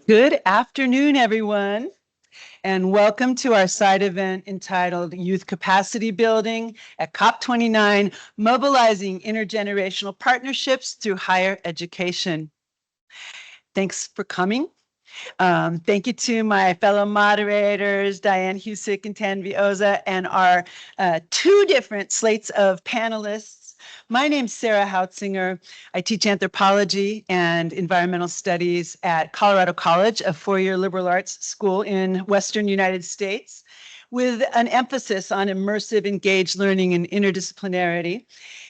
Good afternoon, everyone, and welcome to our side event entitled Youth Capacity Building at COP29, Mobilizing Intergenerational Partnerships Through Higher Education. Thanks for coming. Thank you to my fellow moderators, Diane Husic and Tanvi and our two different slates of panelists. My name's Sarah Hautzinger. I teach anthropology and environmental studies at Colorado College, a four-year liberal arts school in Western United States, with an emphasis on immersive, engaged learning and interdisciplinarity.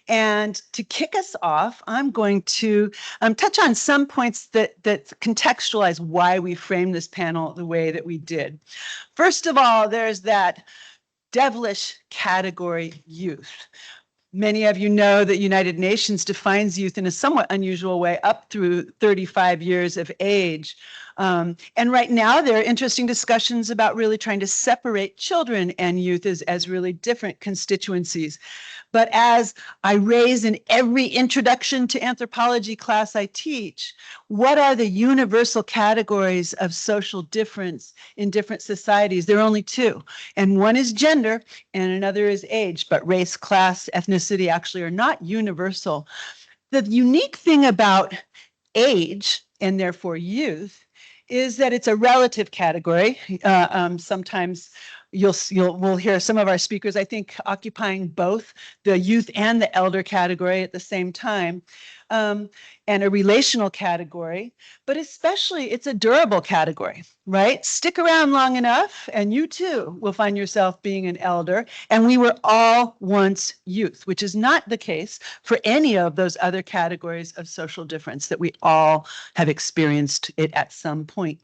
And to kick us off, I'm going to touch on some points that contextualize why we framed this panel the way that we did. First of all, there's that devilish category, youth. Many of you know that United Nations defines youth in a somewhat unusual way, up through 35 years of age. And right now, there are interesting discussions about really trying to separate children and youth as really different constituencies. But as I raise in every introduction to anthropology class I teach, what are the universal categories of social difference in different societies? There are only two, and one is gender and another is age, but race, class, ethnicity actually are not universal. The unique thing about age, and therefore youth, is that it's a relative category. Sometimes we'll hear some of our speakers, I think, occupying both the youth and the elder category at the same time, and a relational category, but especially it's a durable category, right? Stick around long enough and you too will find yourself being an elder. And we were all once youth, which is not the case for any of those other categories of social difference that we all have experienced it at some point.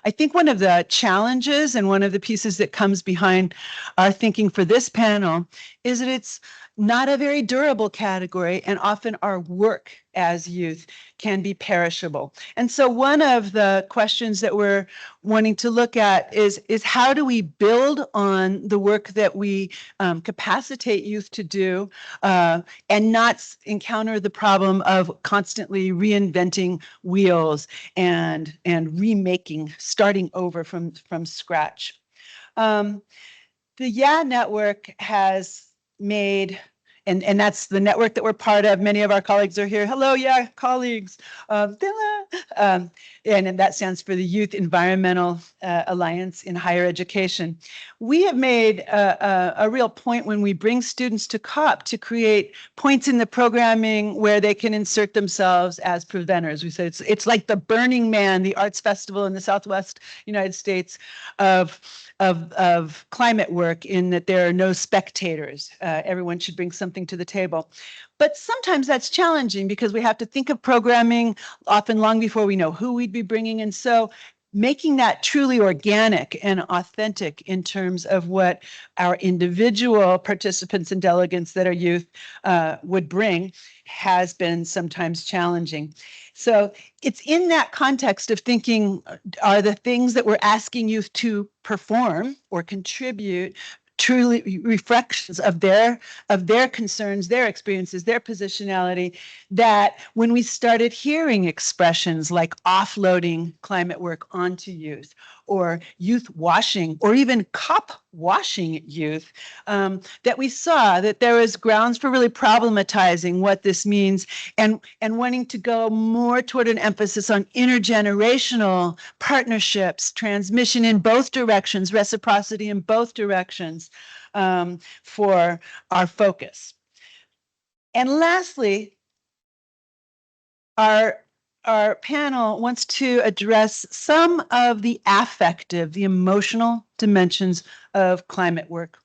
I think one of the challenges and one of the pieces that comes behind our thinking for this panel is that it's not a very durable category, and often our work as youth can be perishable. And so one of the questions that we're wanting to look at is how do we build on the work that we capacitate youth to do and not encounter the problem of constantly reinventing wheels and remaking, starting over from scratch. The Yeah Network has made, and that's the network that we're part of. Many of our colleagues are here. Hello, yeah, colleagues. And that stands for the Youth Environmental Alliance in Higher Education. We have made a real point when we bring students to COP to create points in the programming where they can insert themselves as presenters. We say it's like the Burning Man, the arts festival in the Southwest United States of climate work, in that there are no spectators. Everyone should bring something to the table. But sometimes that's challenging because we have to think of programming often long before we know who we'd be bringing. And so making that truly organic and authentic in terms of what our individual participants and delegates that are youth would bring has been sometimes challenging. So it's in that context of thinking, are the things that we're asking youth to perform or contribute truly reflections of their concerns, their experiences, their positionality, that when we started hearing expressions like offloading climate work onto youth, or youth washing, or even COP washing youth, that we saw that there was grounds for really problematizing what this means and wanting to go more toward an emphasis on intergenerational partnerships, transmission in both directions, reciprocity in both directions for our focus. And lastly, our panel wants to address some of the affective, the emotional dimensions of climate work.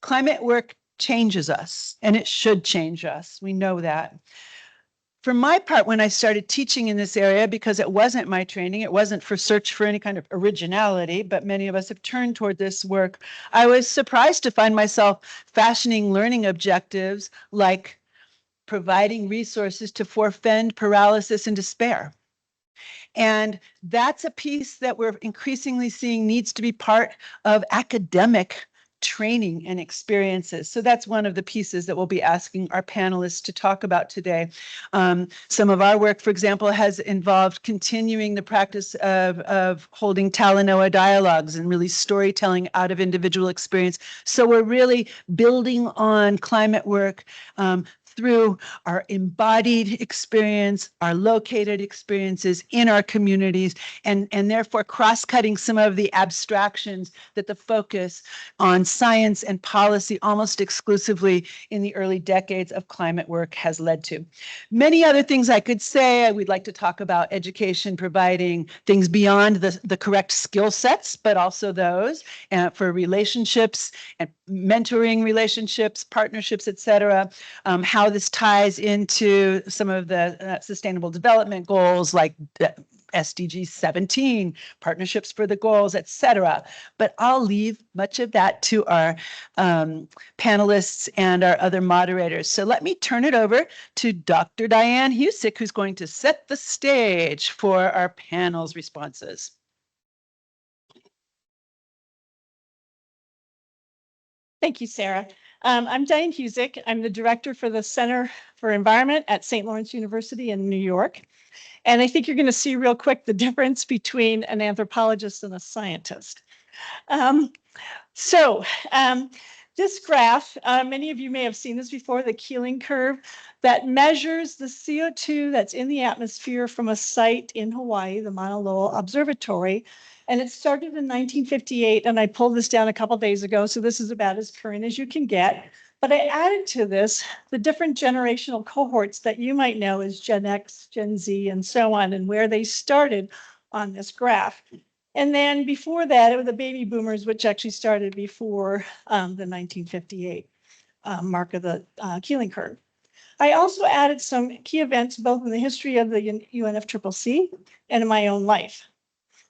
Climate work changes us, and it should change us. We know that. For my part, when I started teaching in this area, because it wasn't my training, it wasn't for search for any kind of originality, but many of us have turned toward this work, I was surprised to find myself fashioning learning objectives like providing resources to forfend paralysis and despair. And that's a piece that we're increasingly seeing needs to be part of academic training and experiences. So that's one of the pieces that we'll be asking our panelists to talk about today. Some of our work, for example, has involved continuing the practice of holding Talanoa dialogues and really storytelling out of individual experience. So we're really building on climate work through our embodied experience, our located experiences in our communities, and therefore cross-cutting some of the abstractions that the focus on science and policy almost exclusively in the early decades of climate work has led to. Many other things I could say. We'd like to talk about education, providing things beyond the correct skill sets, but also those for relationships and mentoring relationships, partnerships, et cetera, how this ties into some of the sustainable development goals like SDG 17, partnerships for the goals, et cetera. But I'll leave much of that to our panelists and our other moderators. So let me turn it over to Dr. Diane Husic, who's going to set the stage for our panel's responses. Thank you, Sarah. I'm Diane Husic. I'm the director for the Center for Environment at St. Lawrence University in New York. And I think you're going to see real quick the difference between an anthropologist and a scientist. This graph, many of you may have seen this before, the Keeling curve, that measures the CO2 that's in the atmosphere from a site in Hawaii, the Mauna Loa Observatory. And it started in 1958, and I pulled this down a couple days ago, so this is about as current as you can get. But I added to this the different generational cohorts that you might know as Gen X, Gen Z, and so on, and where they started on this graph. And then before that, it was the baby boomers, which actually started before the 1958 mark of the Keeling curve. I also added some key events, both in the history of the UNFCCC and in my own life.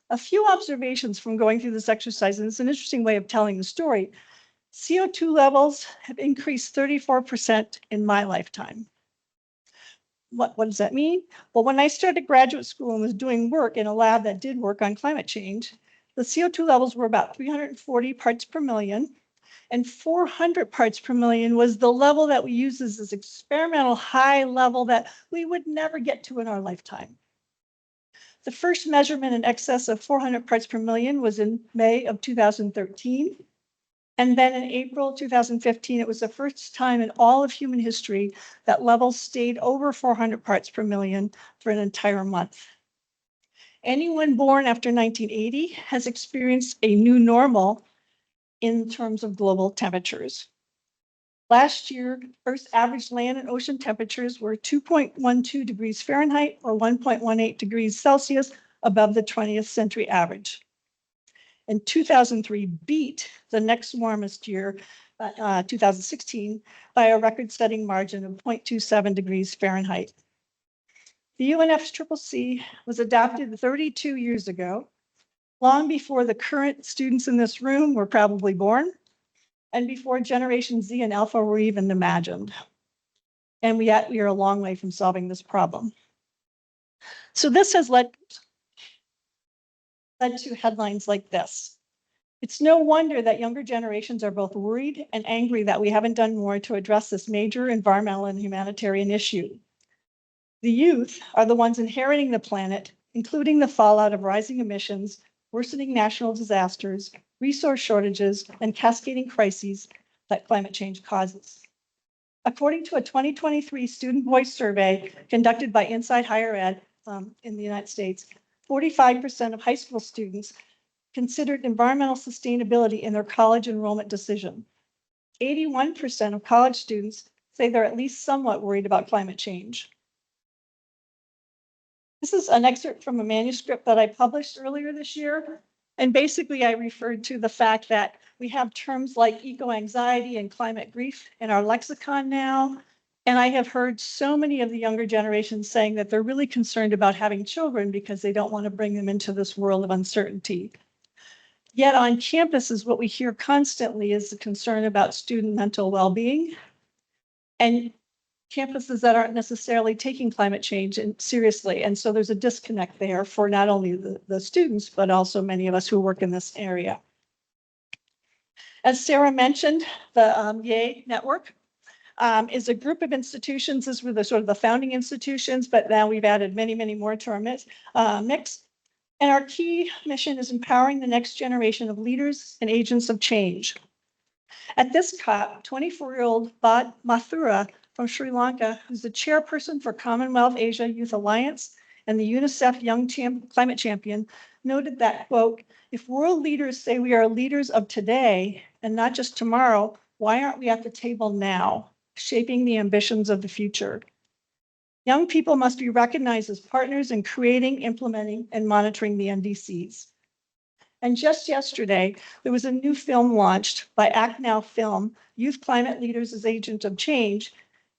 A few observations from going through this exercise, and it's an interesting way of telling the story. CO2 levels have increased 34% in my lifetime. What does that mean? Well, when I started graduate school and was doing work in a lab that did work on climate change, the CO2 levels were about 340 parts per million, and 400 parts per million was the level that we use as this experimental high level that we would never get to in our lifetime. The first measurement in excess of 400 parts per million was in May of 2013. And then in April 2015, it was the first time in all of human history that levels stayed over 400 parts per million for an entire month. Anyone born after 1980 has experienced a new normal in terms of global temperatures. Last year, Earth's average land and ocean temperatures were 2.12 degrees Fahrenheit or 1.18 degrees Celsius above the 20th century average. And 2003 beat the next warmest year, 2016, by a record-setting margin of 0.27 degrees Fahrenheit. The UNFCCC was adopted 32 years ago, long before the current students in this room were probably born, and before Generation Z and Alpha were even imagined. And we are a long way from solving this problem. So this has led to headlines like this. It's no wonder that younger generations are both worried and angry that we haven't done more to address this major environmental and humanitarian issue. The youth are the ones inheriting the planet, including the fallout of rising emissions, worsening national disasters, resource shortages, and cascading crises that climate change causes. According to a 2023 student voice survey conducted by Inside Higher Ed in the United States, 45% of high school students considered environmental sustainability in their college enrollment decision. 81% of college students say they're at least somewhat worried about climate change. This is an excerpt from a manuscript that I published earlier this year. And basically, I referred to the fact that we have terms like eco-anxiety and climate grief in our lexicon now. And I have heard so many of the younger generations saying that they're really concerned about having children because they don't want to bring them into this world of uncertainty. Yet on campuses, what we hear constantly is the concern about student mental well-being and campuses that aren't necessarily taking climate change seriously. And so there's a disconnect there for not only the students, but also many of us who work in this area. As Sarah mentioned, the YEA network is a group of institutions. These were the sort of the founding institutions, but now we've added many, many more to our mix. And our key mission is empowering the next generation of leaders and agents of change. At this COP, 24-year-old Bhat Mathura from Sri Lanka, who's the chairperson for Commonwealth Asia Youth Alliance and the UNICEF Young Climate Champion, noted that, quote, if world leaders say we are leaders of today and not just tomorrow, why aren't we at the table now, shaping the ambitions of the future? Young people must be recognized as partners in creating, implementing, and monitoring the NDCs. And just yesterday, there was a new film launched by Act Now Film, Youth Climate Leaders as Agents of Change.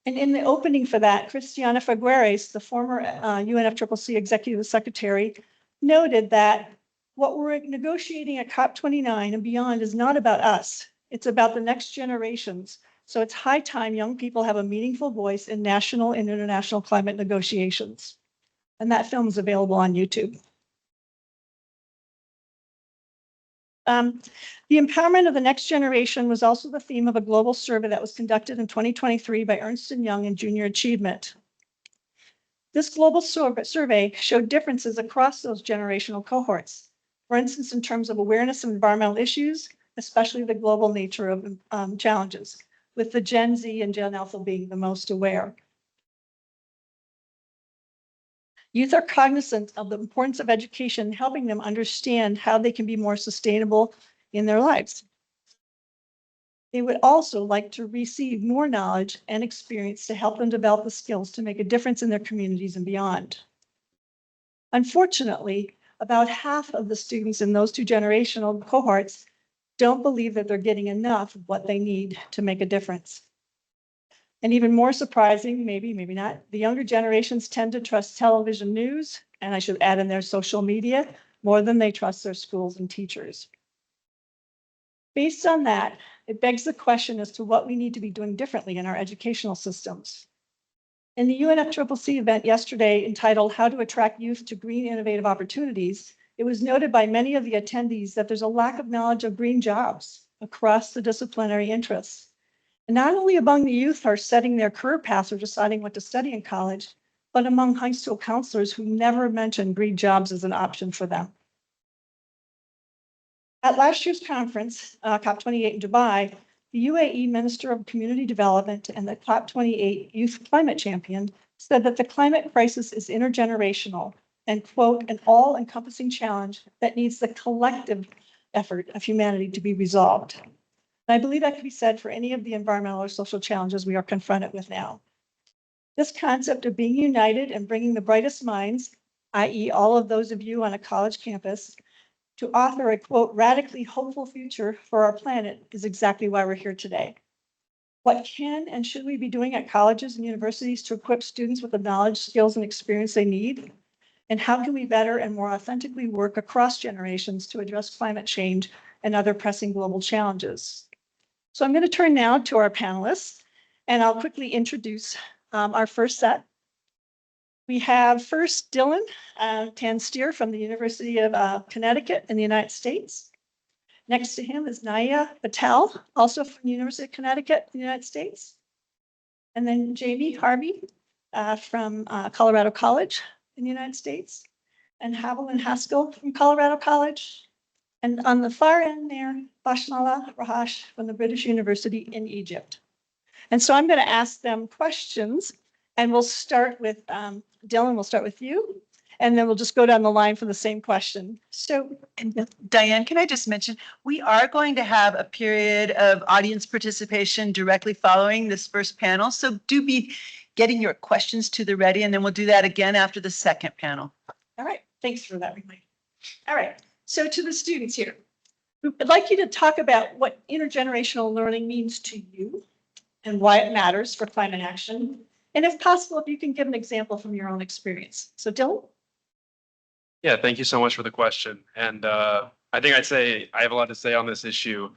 And in the opening for that, Christiana Figueres, the former UNFCCC Executive Secretary, noted that what we're negotiating at COP29 and beyond is not about us. It's about the next generations. So it's high time young people have a meaningful voice in national and international climate negotiations. And that film is available on YouTube. The empowerment of the next generation was also the theme of a global survey that was conducted in 2023 by Ernst & Young in Junior Achievement. This global survey showed differences across those generational cohorts. For instance, in terms of awareness of environmental issues, especially the global nature of challenges, with the Gen Z and Gen Alpha being the most aware. Youth are cognizant of the importance of education, helping them understand how they can be more sustainable in their lives. They would also like to receive more knowledge and experience to help them develop the skills to make a difference in their communities and beyond. Unfortunately, about half of the students in those two generational cohorts don't believe that they're getting enough of what they need to make a difference. And even more surprising, maybe not, the younger generations tend to trust television news, and I should add in their social media, more than they trust their schools and teachers. Based on that, it begs the question as to what we need to be doing differently in our educational systems. In the UNFCCC event yesterday entitled How to Attract Youth to Green Innovative Opportunities, it was noted by many of the attendees that there's a lack of knowledge of green jobs across the disciplinary interests. And not only among the youth who are setting their career paths or deciding what to study in college, but among high school counselors who never mentioned green jobs as an option for them. At last year's conference, COP28 in Dubai, the UAE Minister of Community Development and the COP28 Youth Climate Champion said that the climate crisis is intergenerational and, quote, an all-encompassing challenge that needs the collective effort of humanity to be resolved. And I believe that can be said for any of the environmental or social challenges we are confronted with now. This concept of being united and bringing the brightest minds, i.e. all of those of you on a college campus, to author a, quote, radically hopeful future for our planet is exactly why we're here today. What can and should we be doing at colleges and universities to equip students with the knowledge, skills, and experience they need? And how can we better and more authentically work across generations to address climate change and other pressing global challenges? So I'm going to turn now to our panelists, and I'll quickly introduce our first set. We have first Dylan Tansteer from the University of Connecticut in the United States. Next to him is Naiiya Patel, also from the University of Connecticut in the United States. And then Jamie Harvie from Colorado College in the United States. And Havalin Haskell from Colorado College. And on the far end there, Basmallah Rawash from the British University in Egypt. And so I'm going to ask them questions, and we'll start with Dylan, we'll start with you, and then we'll just go down the line for the same question. So, and Diane, can I just mention, we are going to have a period of audience participation directly following this first panel. So do be getting your questions to the ready, and then we'll do that again after the second panel. All right, thanks for that reminder. All right, so to the students here, I'd like you to talk about what intergenerational learning means to you and why it matters for climate action. And if possible, if you can give an example from your own experience. So Dylan? Yeah, thank you so much for the question. And I think I'd say I have a lot to say on this issue.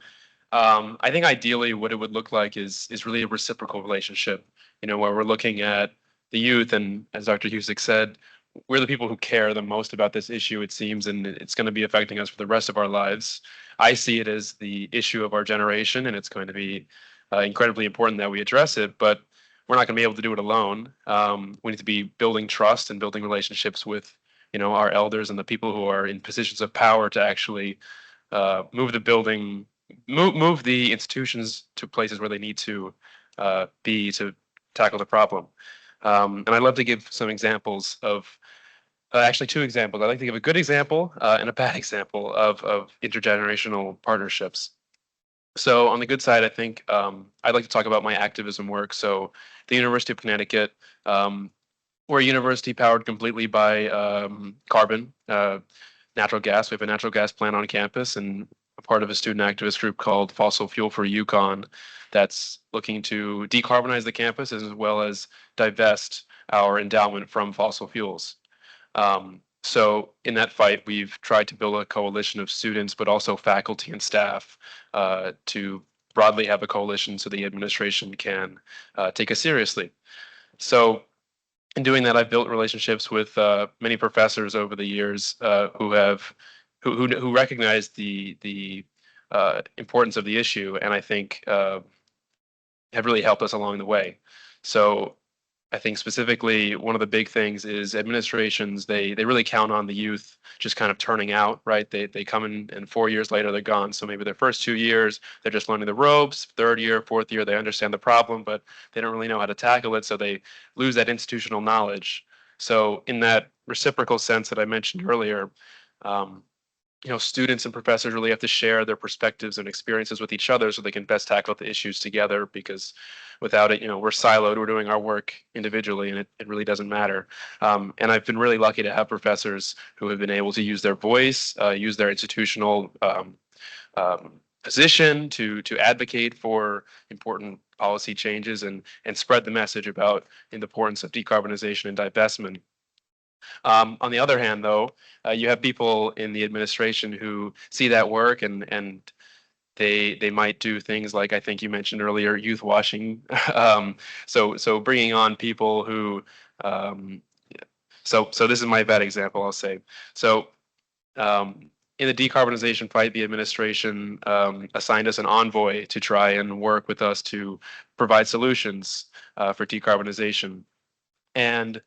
I think ideally what it would look like is really a reciprocal relationship, you know, where we're looking at the youth and, as Dr. Husic said, we're the people who care the most about this issue, it seems, and it's going to be affecting us for the rest of our lives. I see it as the issue of our generation, and it's going to be incredibly important that we address it, but we're not going to be able to do it alone. We need to be building trust and building relationships with, our elders and the people who are in positions of power to actually move the institutions to places where they need to be to tackle the problem. And I'd love to give some examples of, actually two examples. I'd like to give a good example and a bad example of intergenerational partnerships. So on the good side, I think I'd like to talk about my activism work. So the University of Connecticut, we're a university powered completely by carbon, natural gas. We have a natural gas plant on campus and a part of a student activist group called Fossil Fuel for UConn that's looking to decarbonize the campus as well as divest our endowment from fossil fuels. So in that fight, we've tried to build a coalition of students, but also faculty and staff to broadly have a coalition so the administration can take us seriously. So in doing that, I've built relationships with many professors over the years who recognize the importance of the issue, and I think have really helped us along the way. So I think specifically one of the big things is administrations, they really count on the youth just kind of turning out, right? They come in and 4 years later they're gone. So maybe their first 2 years, they're just learning the ropes. Third year, fourth year, they understand the problem, but they don't really know how to tackle it. So they lose that institutional knowledge. So in that reciprocal sense that I mentioned earlier, students and professors really have to share their perspectives and experiences with each other so they can best tackle the issues together, because without it, we're siloed, we're doing our work individually, and it really doesn't matter. And I've been really lucky to have professors who have been able to use their voice, use their institutional position to advocate for important policy changes and spread the message about the importance of decarbonization and divestment. On the other hand, though, you have people in the administration who see that work and they might do things like, I think you mentioned earlier, youth washing. So bringing on people who, so this is my bad example, I'll say. So in the decarbonization fight, the administration assigned us an envoy to try and work with us to provide solutions for decarbonization. And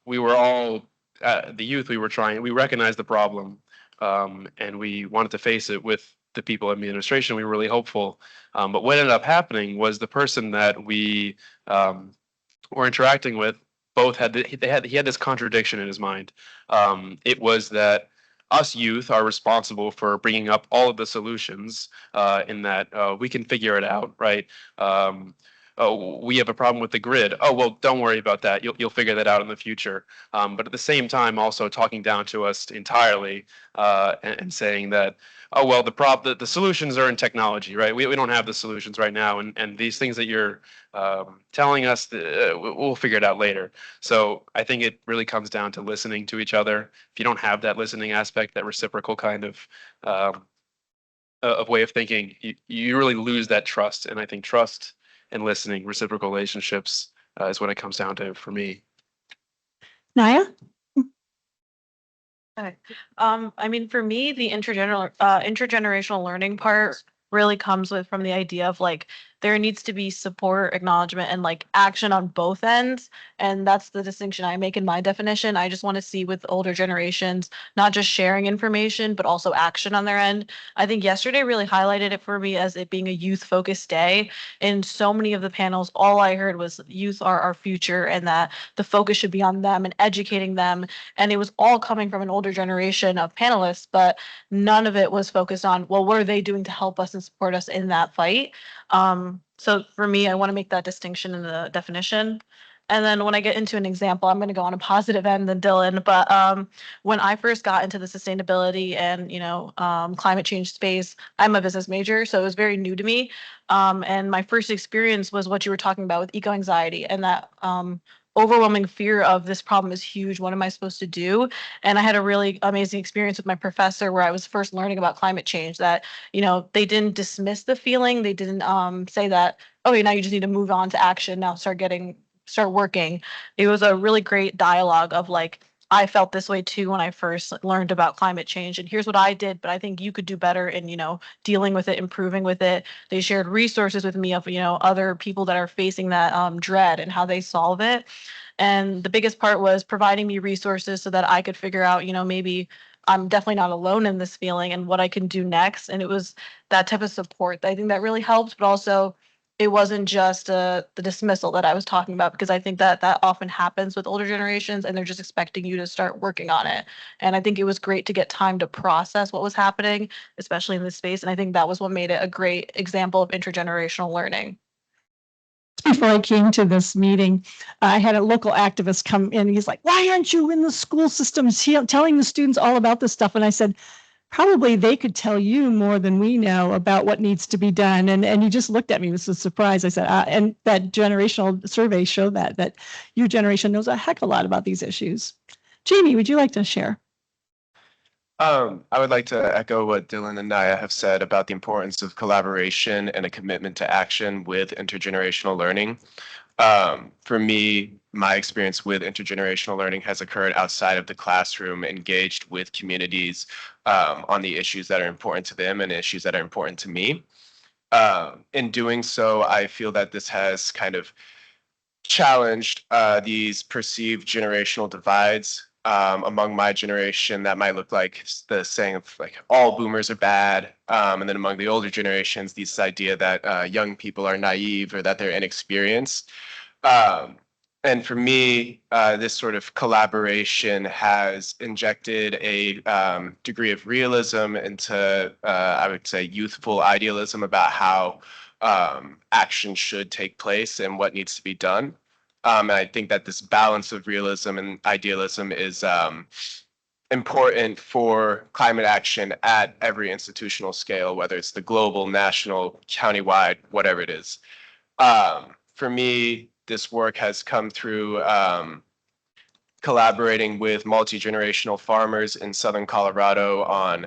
we were all, the youth, we recognized the problem and we wanted to face it with the people in the administration. We were really hopeful. But what ended up happening was the person that we were interacting with he had this contradiction in his mind. It was that us youth are responsible for bringing up all of the solutions in that we can figure it out, right? Oh, we have a problem with the grid. Oh, well, don't worry about that. You'll figure that out in the future. But at the same time, also talking down to us entirely and saying that, oh, well, the solutions are in technology, right? We don't have the solutions right now, and these things that you're telling us, we'll figure it out later. So I think it really comes down to listening to each other. If you don't have that listening aspect, that reciprocal kind of way of thinking, you really lose that trust. And I think trust and listening, reciprocal relationships is what it comes down to for me. Naiiya? Okay. I mean, for me, the intergenerational learning part really comes from the idea of like there needs to be support, acknowledgement, and like action on both ends. And that's the distinction I make in my definition. I just want to see with older generations, not just sharing information, but also action on their end. I think yesterday really highlighted it for me as it being a youth focused day. In so many of the panels, all I heard was youth are our future and that the focus should be on them and educating them. And it was all coming from an older generation of panelists, but none of it was focused on, well, what are they doing to help us and support us in that fight? So for me, I want to make that distinction in the definition. And then when I get into an example, I'm going to go on a positive end than Dylan. But when I first got into the sustainability and, climate change space, I'm a business major, so it was very new to me. And my first experience was what you were talking about with eco-anxiety and that overwhelming fear of this problem is huge. What am I supposed to do? And I had a really amazing experience with my professor where I was first learning about climate change that, they didn't dismiss the feeling. They didn't say that, okay, now you just need to move on to action. Now start getting start working. It was a really great dialogue of like, I felt this way too when I first learned about climate change, and here's what I did, but I think you could do better in, dealing with it, improving with it. They shared resources with me of, other people that are facing that dread and how they solve it. And the biggest part was providing me resources so that I could figure out, maybe I'm definitely not alone in this feeling and what I can do next. And it was that type of support that I think that really helped, but also it wasn't just the dismissal that I was talking about, because I think that that often happens with older generations and they're just expecting you to start working on it. And I think it was great to get time to process what was happening, especially in this space. And I think that was what made it a great example of intergenerational learning. Before I came to this meeting, I had a local activist come in. He's like, "Why aren't you in the school systems telling the students all about this stuff?" And I said, probably they could tell you more than we know about what needs to be done. And he just looked at me with a surprise. I said, and that generational survey showed that your generation knows a heck of a lot about these issues. Jamie, would you like to share? I would like to echo what Dylan and Naiiya have said about the importance of collaboration and a commitment to action with intergenerational learning. For me, my experience with intergenerational learning has occurred outside of the classroom, engaged with communities on the issues that are important to them and issues that are important to me. In doing so, I feel that this has kind of challenged these perceived generational divides among my generation that might look like the saying of like all boomers are bad, and then among the older generations, this idea that young people are naive or that they're inexperienced. And for me, this sort of collaboration has injected a degree of realism into, I would say, youthful idealism about how action should take place and what needs to be done. And I think that this balance of realism and idealism is important for climate action at every institutional scale, whether it's the global, national, countywide, whatever it is. For me, this work has come through collaborating with multi-generational farmers in Southern Colorado on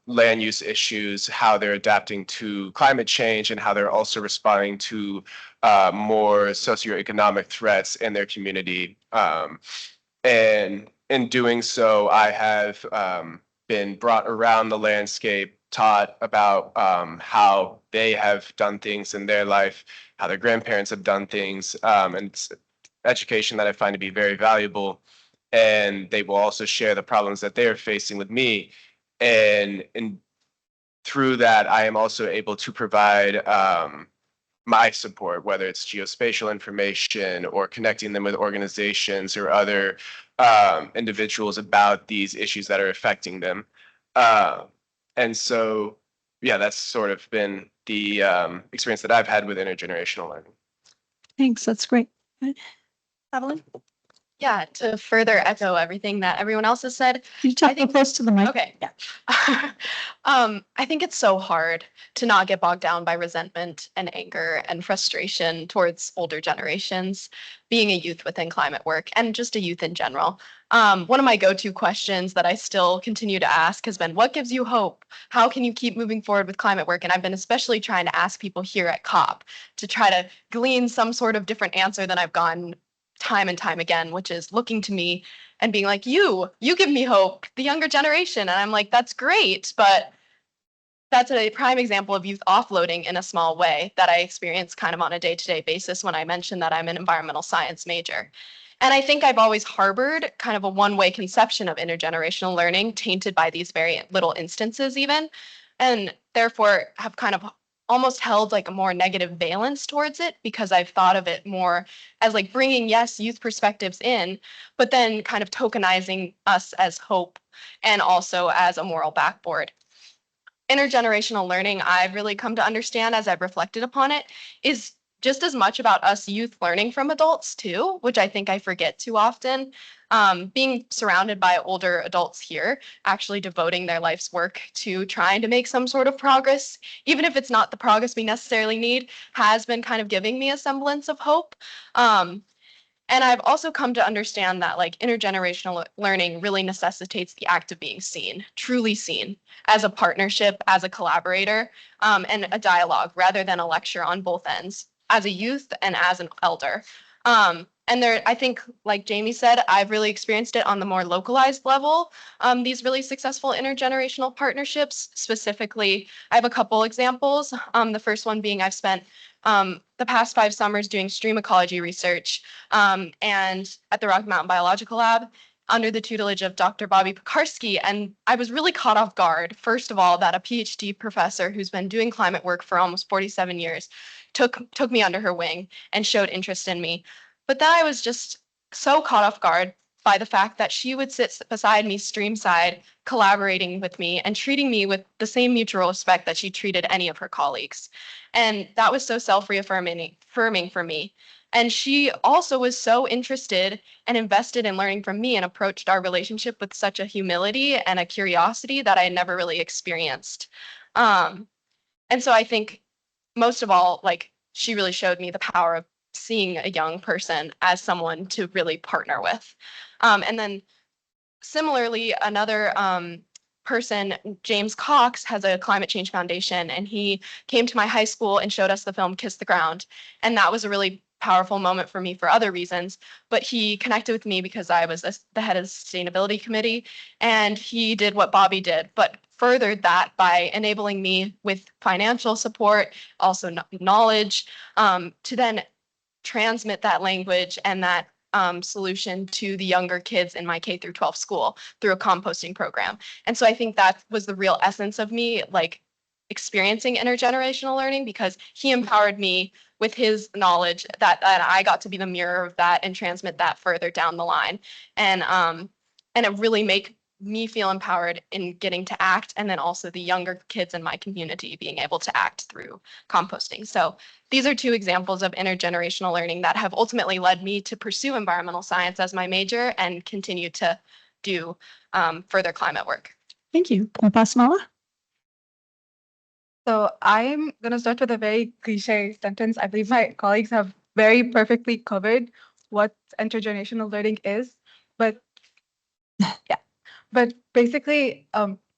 land use issues, how they're adapting to climate change, and how they're also responding to more socioeconomic threats in their community. And in doing so, I have been brought around the landscape, taught about how they have done things in their life, how their grandparents have done things, and it's education that I find to be very valuable. And they will also share the problems that they are facing with me. And through that, I am also able to provide my support, whether it's geospatial information or connecting them with organizations or other individuals about these issues that are affecting them. And so, yeah, that's sort of been the experience that I've had with intergenerational learning. Thanks, that's great. Havalin? Yeah, to further echo everything that everyone else has said. Can you talk close to the mic? Okay, yeah. I think it's so hard to not get bogged down by resentment and anger and frustration towards older generations, being a youth within climate work and just a youth in general. One of my go-to questions that I still continue to ask has been, what gives you hope? How can you keep moving forward with climate work? And I've been especially trying to ask people here at COP to try to glean some sort of different answer than I've gotten time and time again, which is looking to me and being like, you give me hope, the younger generation. And I'm like, that's great, but that's a prime example of youth offloading in a small way that I experience kind of on a day-to-day basis when I mention that I'm an environmental science major. And I think I've always harbored kind of a one-way conception of intergenerational learning tainted by these very little instances even, and therefore have kind of almost held like a more negative valence towards it because I've thought of it more as like bringing, yes, youth perspectives in, but then kind of tokenizing us as hope and also as a moral backboard. Intergenerational learning, I've really come to understand as I've reflected upon it, is just as much about us youth learning from adults too, which I think I forget too often. Being surrounded by older adults here, actually devoting their life's work to trying to make some sort of progress, even if it's not the progress we necessarily need, has been kind of giving me a semblance of hope. And I've also come to understand that like intergenerational learning really necessitates the act of being seen, truly seen, as a partnership, as a collaborator, and a dialogue rather than a lecture on both ends, as a youth and as an elder. And there, I think, like Jamie said, I've really experienced it on the more localized level. These really successful intergenerational partnerships. Specifically, I have a couple examples. The first one being I've spent the past 5 summers doing stream ecology research and at the Rocky Mountain Biological Lab under the tutelage of Dr. Bobby Pekarsky. And I was really caught off guard, first of all, that a PhD professor who's been doing climate work for almost 47 years took me under her wing and showed interest in me. But then I was just so caught off guard by the fact that she would sit beside me streamside, collaborating with me and treating me with the same mutual respect that she treated any of her colleagues. And that was so self-reaffirming for me. And she also was so interested and invested in learning from me and approached our relationship with such a humility and a curiosity that I had never really experienced. And so I think most of all, like, she really showed me the power of seeing a young person as someone to really partner with. And then similarly, another person, James Cox, has a climate change foundation, and he came to my high school and showed us the film Kiss the Ground. And that was a really powerful moment for me for other reasons, but he connected with me because I was the head of the sustainability committee, and he did what Bobby did, but furthered that by enabling me with financial support, also knowledge, to then transmit that language and that solution to the younger kids in my K through 12 school through a composting program. And so I think that was the real essence of me, like, experiencing intergenerational learning, because he empowered me with his knowledge that I got to be the mirror of that and transmit that further down the line. And it really made me feel empowered in getting to act, and then also the younger kids in my community being able to act through composting. So these are 2 examples of intergenerational learning that have ultimately led me to pursue environmental science as my major and continue to do further climate work. Thank you. Basmallah? So I'm going to start with a very cliche sentence. I believe my colleagues have very perfectly covered what intergenerational learning is. But yeah, but basically,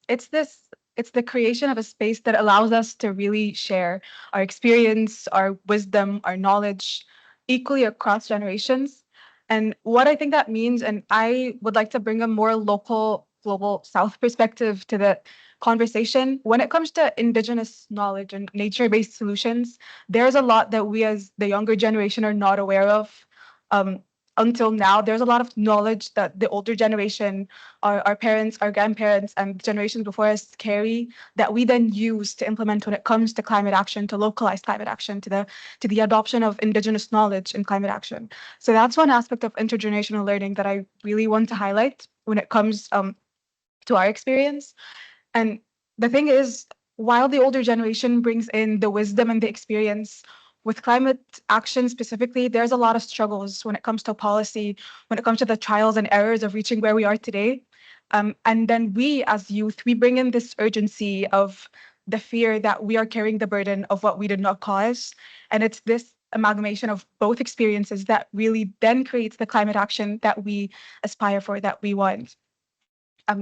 it's the creation of a space that allows us to really share our experience, our wisdom, our knowledge equally across generations. And what I think that means, and I would like to bring a more local, global South perspective to the conversation. When it comes to Indigenous knowledge and nature-based solutions, there's a lot that we as the younger generation are not aware of. Until now, there's a lot of knowledge that the older generation, our parents, our grandparents, and generations before us carry that we then use to implement when it comes to climate action, to localized climate action, to the adoption of Indigenous knowledge in climate action. So that's one aspect of intergenerational learning that I really want to highlight when it comes to our experience. And the thing is, while the older generation brings in the wisdom and the experience, with climate action specifically, there's a lot of struggles when it comes to policy, when it comes to the trials and errors of reaching where we are today. And then we as youth, we bring in this urgency of the fear that we are carrying the burden of what we did not cause. And it's this amalgamation of both experiences that really then creates the climate action that we aspire for, that we want.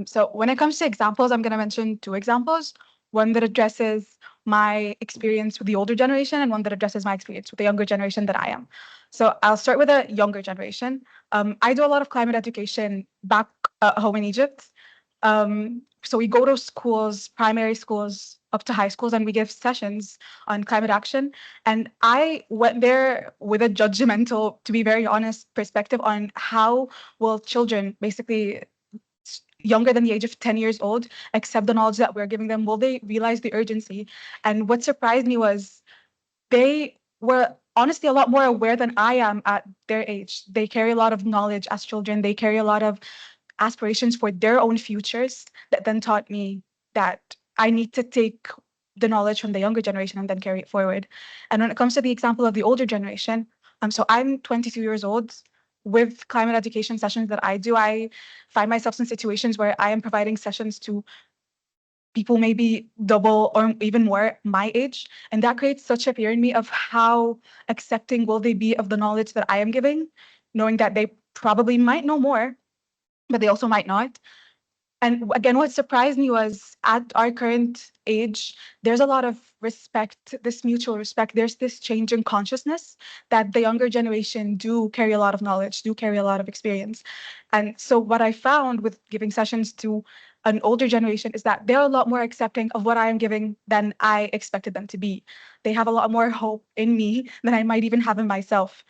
So when it comes to examples, I'm going to mention 2 examples. One that addresses my experience with the older generation and one that addresses my experience with the younger generation that I am. So I'll start with the younger generation. I do a lot of climate education back home in Egypt. So we go to schools, primary schools, up to high schools, and we give sessions on climate action. And I went there with a judgmental, to be very honest, perspective on how will children, basically younger than the age of 10 years old, accept the knowledge that we're giving them? Will they realize the urgency? And what surprised me was they were honestly a lot more aware than I am at their age. They carry a lot of knowledge as children. They carry a lot of aspirations for their own futures that then taught me that I need to take the knowledge from the younger generation and then carry it forward. And when it comes to the example of the older generation, so I'm 22 years old. With climate education sessions that I do, I find myself in situations where I am providing sessions to people maybe double or even more my age. And that creates such a fear in me of how accepting will they be of the knowledge that I am giving, knowing that they probably might know more, but they also might not. And again, what surprised me was at our current age, there's a lot of respect, this mutual respect. There's this change in consciousness that the younger generation do carry a lot of knowledge, do carry a lot of experience. And so what I found with giving sessions to an older generation is that they're a lot more accepting of what I am giving than I expected them to be. They have a lot more hope in me than I might even have in myself.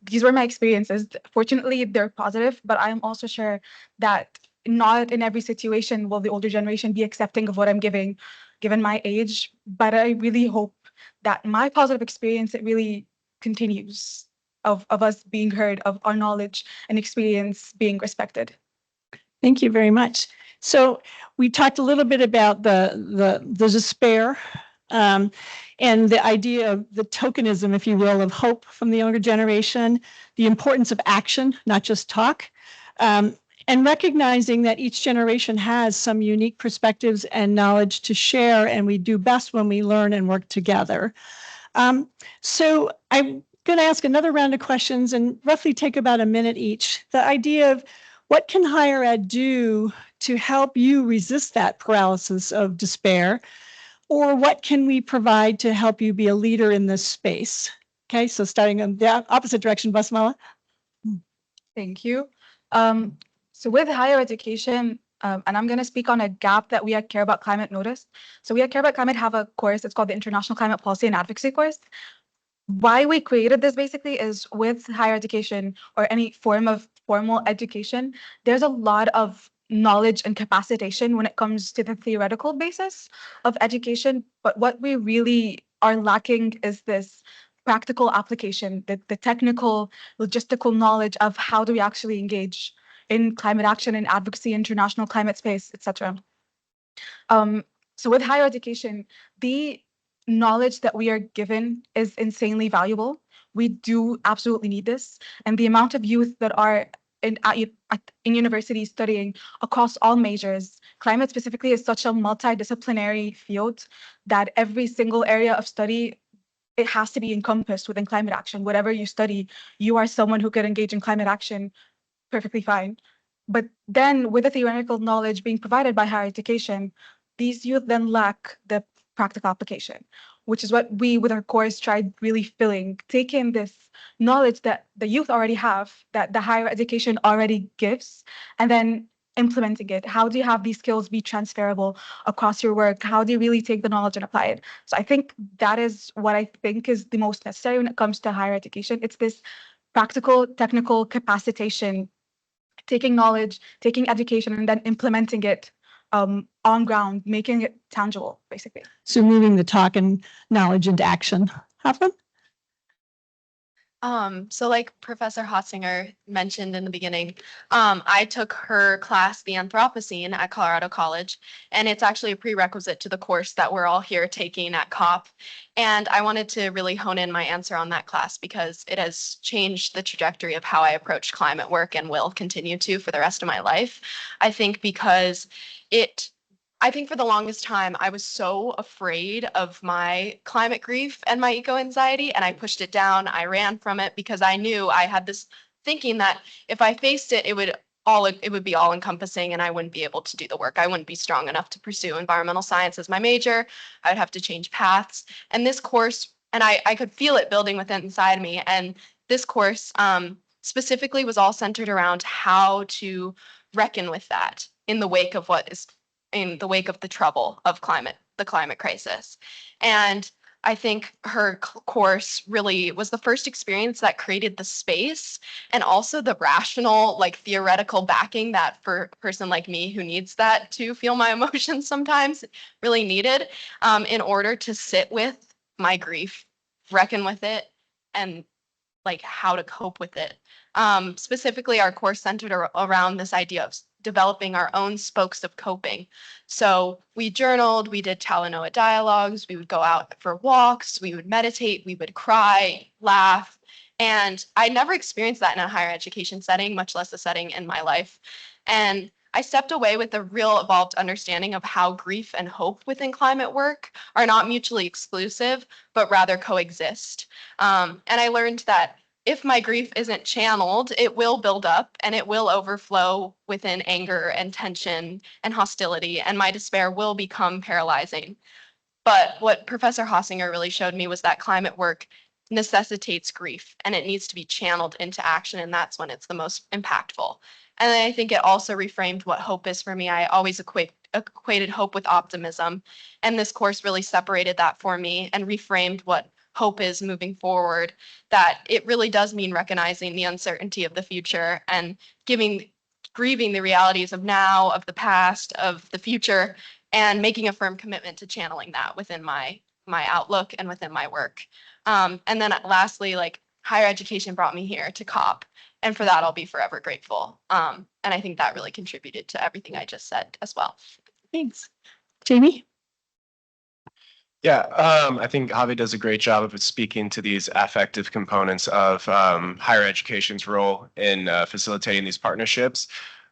These were my experiences. Fortunately, they're positive, but I'm also sure that not in every situation will the older generation be accepting of what I'm giving, given my age. But I really hope that my positive experience, it really continues of us being heard, of our knowledge and experience being respected. Thank you very much. So we talked a little bit about the despair and the idea of the tokenism, if you will, of hope from the younger generation, the importance of action, not just talk, and recognizing that each generation has some unique perspectives and knowledge to share, and we do best when we learn and work together. So I'm going to ask another round of questions and roughly take about a minute each. The idea of what can higher ed do to help you resist that paralysis of despair? Or what can we provide to help you be a leader in this space? Okay, so starting in the opposite direction, Basmallah. Thank you. So with higher education, and I'm going to speak on a gap that we at Care About Climate noticed. So we at Care About Climate have a course, it's called the International Climate Policy and Advocacy course. Why we created this basically is with higher education or any form of formal education, there's a lot of knowledge and capacitation when it comes to the theoretical basis of education. But what we really are lacking is this practical application, the technical, logistical knowledge of how do we actually engage in climate action and advocacy, international climate space, etc. So with higher education, the knowledge that we are given is insanely valuable. We do absolutely need this. And the amount of youth that are in universities studying across all majors, climate specifically is such a multidisciplinary field that every single area of study, it has to be encompassed within climate action. Whatever you study, you are someone who could engage in climate action perfectly fine. But then with the theoretical knowledge being provided by higher education, these youth then lack the practical application, which is what we with our course tried really filling, taking this knowledge that the youth already have, that the higher education already gives, and then implementing it. How do you have these skills be transferable across your work? How do you really take the knowledge and apply it? So I think that is what I think is the most necessary when it comes to higher education. It's this practical, technical capacitation, taking knowledge, taking education, and then implementing it on ground, making it tangible, basically. So moving the talk and knowledge into action. Happen? So like Professor Hautzinger mentioned in the beginning, I took her class, the Anthropocene, at Colorado College, and it's actually a prerequisite to the course that we're all here taking at COP. And I wanted to really hone in my answer on that class because it has changed the trajectory of how I approach climate work and will continue to for the rest of my life. I think because I think for the longest time, I was so afraid of my climate grief and my eco-anxiety, and I pushed it down. I ran from it because I knew I had this thinking that if I faced it, it would be all encompassing and I wouldn't be able to do the work. I wouldn't be strong enough to pursue environmental science as my major. I would have to change paths. And this course, and I could feel it building within inside me. And this course specifically was all centered around how to reckon with that in the wake of the trouble of the climate crisis. And I think her course really was the first experience that created the space and also the rational, like theoretical backing that for a person like me who needs that to feel my emotions sometimes really needed in order to sit with my grief, reckon with it, and like how to cope with it. Specifically, our course centered around this idea of developing our own spokes of coping. So we journaled, we did Talanoa dialogues, we would go out for walks, we would meditate, we would cry, laugh. And I never experienced that in a higher education setting, much less a setting in my life. And I stepped away with a real evolved understanding of how grief and hope within climate work are not mutually exclusive, but rather coexist. And I learned that if my grief isn't channeled, it will build up and it will overflow within anger and tension and hostility, and my despair will become paralyzing. But what Professor Hautzinger really showed me was that climate work necessitates grief and it needs to be channeled into action, and that's when it's the most impactful. And I think it also reframed what hope is for me. I always equated hope with optimism, and this course really separated that for me and reframed what hope is moving forward, that it really does mean recognizing the uncertainty of the future and grieving the realities of now, of the past, of the future, and making a firm commitment to channeling that within my outlook and within my work. And then lastly, like, higher education brought me here to COP, and for that I'll be forever grateful. And I think that really contributed to everything I just said as well. Thanks. Jamie? Yeah, I think Harvie does a great job of speaking to these affective components of higher education's role in facilitating these partnerships.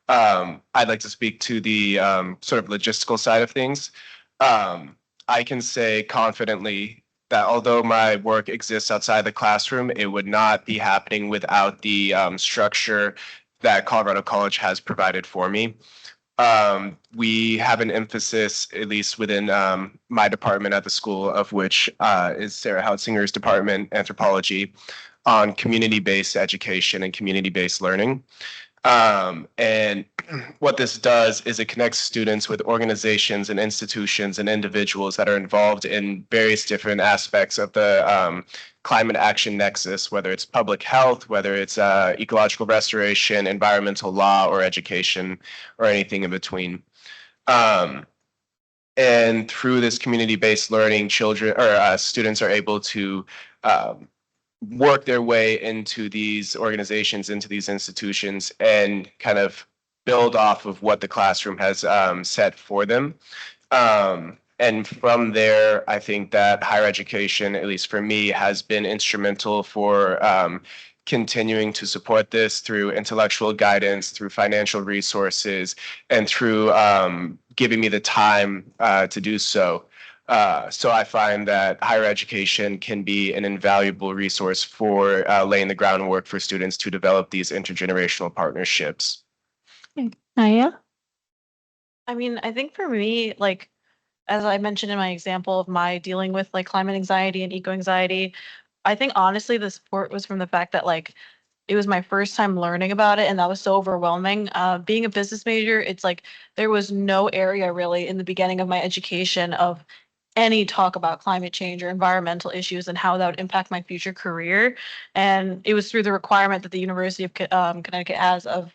I'd like to speak to the sort of logistical side of things. I can say confidently that although my work exists outside the classroom, it would not be happening without the structure that Colorado College has provided for me. We have an emphasis, at least within my department at the school, of which is Sarah Hautzinger's department, anthropology, on community-based education and community-based learning. And what this does is it connects students with organizations and institutions and individuals that are involved in various different aspects of the climate action nexus, whether it's public health, whether it's ecological restoration, environmental law, or education, or anything in between. And through this community-based learning, students are able to work their way into these organizations, into these institutions, and kind of build off of what the classroom has set for them. And from there, I think that higher education, at least for me, has been instrumental for continuing to support this through intellectual guidance, through financial resources, and through giving me the time to do so. So I find that higher education can be an invaluable resource for laying the groundwork for students to develop these intergenerational partnerships. Naiiya? I mean, I think for me, like, as I mentioned in my example of my dealing with like climate anxiety and eco anxiety, I think honestly the support was from the fact that like it was my first time learning about it, and that was so overwhelming. Being a business major, it's like there was no area really in the beginning of my education of any talk about climate change or environmental issues and how that would impact my future career. And it was through the requirement that the University of Connecticut has of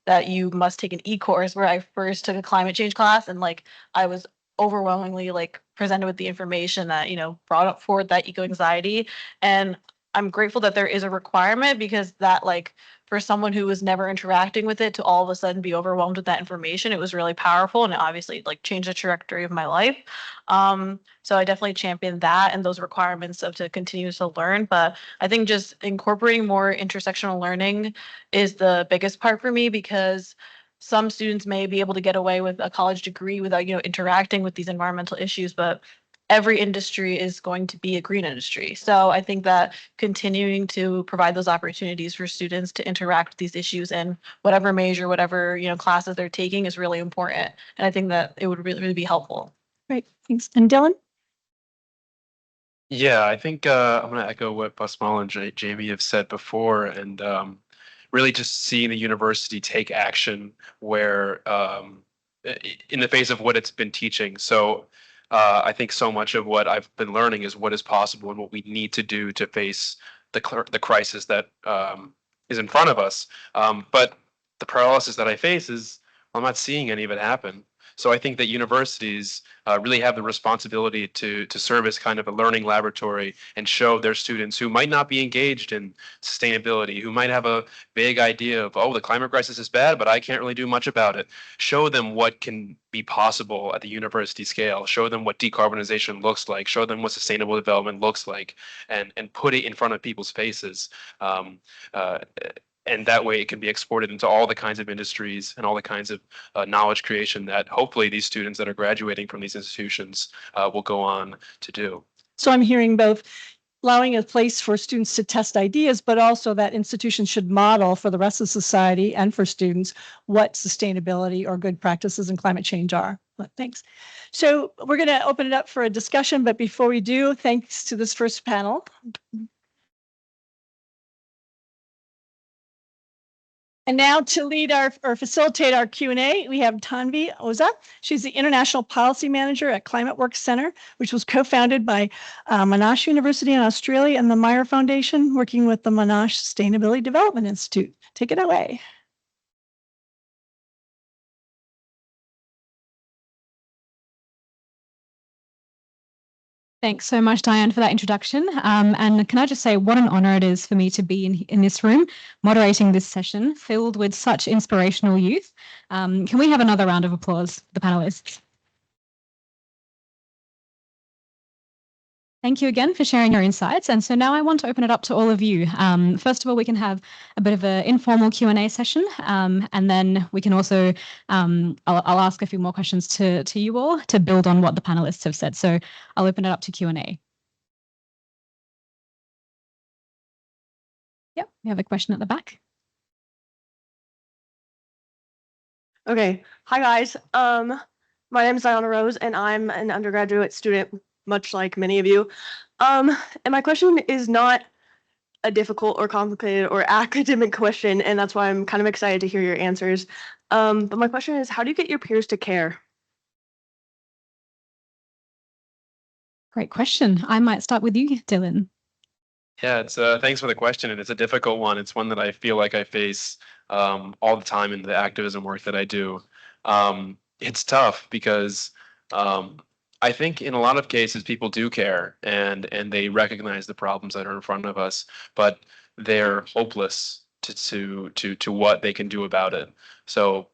that you must take an e-course where I first took a climate change class, and like I was overwhelmingly like presented with the information that, you know, brought up forward that eco anxiety. And I'm grateful that there is a requirement, because that, like, for someone who was never interacting with it to all of a sudden be overwhelmed with that information, it was really powerful, and it obviously like changed the trajectory of my life. So I definitely champion that and those requirements of to continue to learn. But I think just incorporating more intersectional learning is the biggest part for me, because some students may be able to get away with a college degree without, you know, interacting with these environmental issues, but every industry is going to be a green industry. So I think that continuing to provide those opportunities for students to interact with these issues in whatever major, whatever, you know, classes they're taking is really important. And I think that it would really, really be helpful. Great, thanks. And Dylan? Yeah, I think I'm going to echo what Basmallah and Jamie have said before, and really just seeing the university take action where in the face of what it's been teaching. So I think so much of what I've been learning is what is possible and what we need to do to face the crisis that is in front of us. But the paralysis that I face is I'm not seeing any of it happen. So I think that universities really have the responsibility to serve as kind of a learning laboratory and show their students who might not be engaged in sustainability, who might have a vague idea of, oh, the climate crisis is bad, but I can't really do much about it. Show them what can be possible at the university scale. Show them what decarbonization looks like. Show them what sustainable development looks like, and put it in front of people's faces. And that way it can be exported into all the kinds of industries and all the kinds of knowledge creation that hopefully these students that are graduating from these institutions will go on to do. So I'm hearing both allowing a place for students to test ideas, but also that institutions should model for the rest of society and for students what sustainability or good practices in climate change are. But thanks. So we're going to open it up for a discussion, but before we do, thanks to this first panel. And now to lead or facilitate our Q&A, we have Tanvi Oza. She's the International Policy Manager at ClimWks Center, which was co-founded by Monash University in Australia and the Meyer Foundation, working with the Monash Sustainability Development Institute. Take it away. Thanks so much, Diane, for that introduction. And can I just say what an honor it is for me to be in this room, moderating this session filled with such inspirational youth. Can we have another round of applause for the panelists? Thank you again for sharing your insights. And so now I want to open it up to all of you. First of all, we can have a bit of an informal Q&A session, and then we can also, I'll ask a few more questions to you all to build on what the panelists have said. So I'll open it up to Q&A. Yep, we have a question at the back. Okay, hi guys. My name is Diana Rose, and I'm an undergraduate student, much like many of you. And my question is not a difficult or complicated or academic question, and that's why I'm kind of excited to hear your answers. But my question is, how do you get your peers to care? Great question. I might start with you, Dylan. Yeah, it's thanks for the question, and it's a difficult one. It's one that I feel like I face all the time in the activism work that I do. It's tough because I think in a lot of cases people do care and they recognize the problems that are in front of us, but they're hopeless to what they can do about it. So,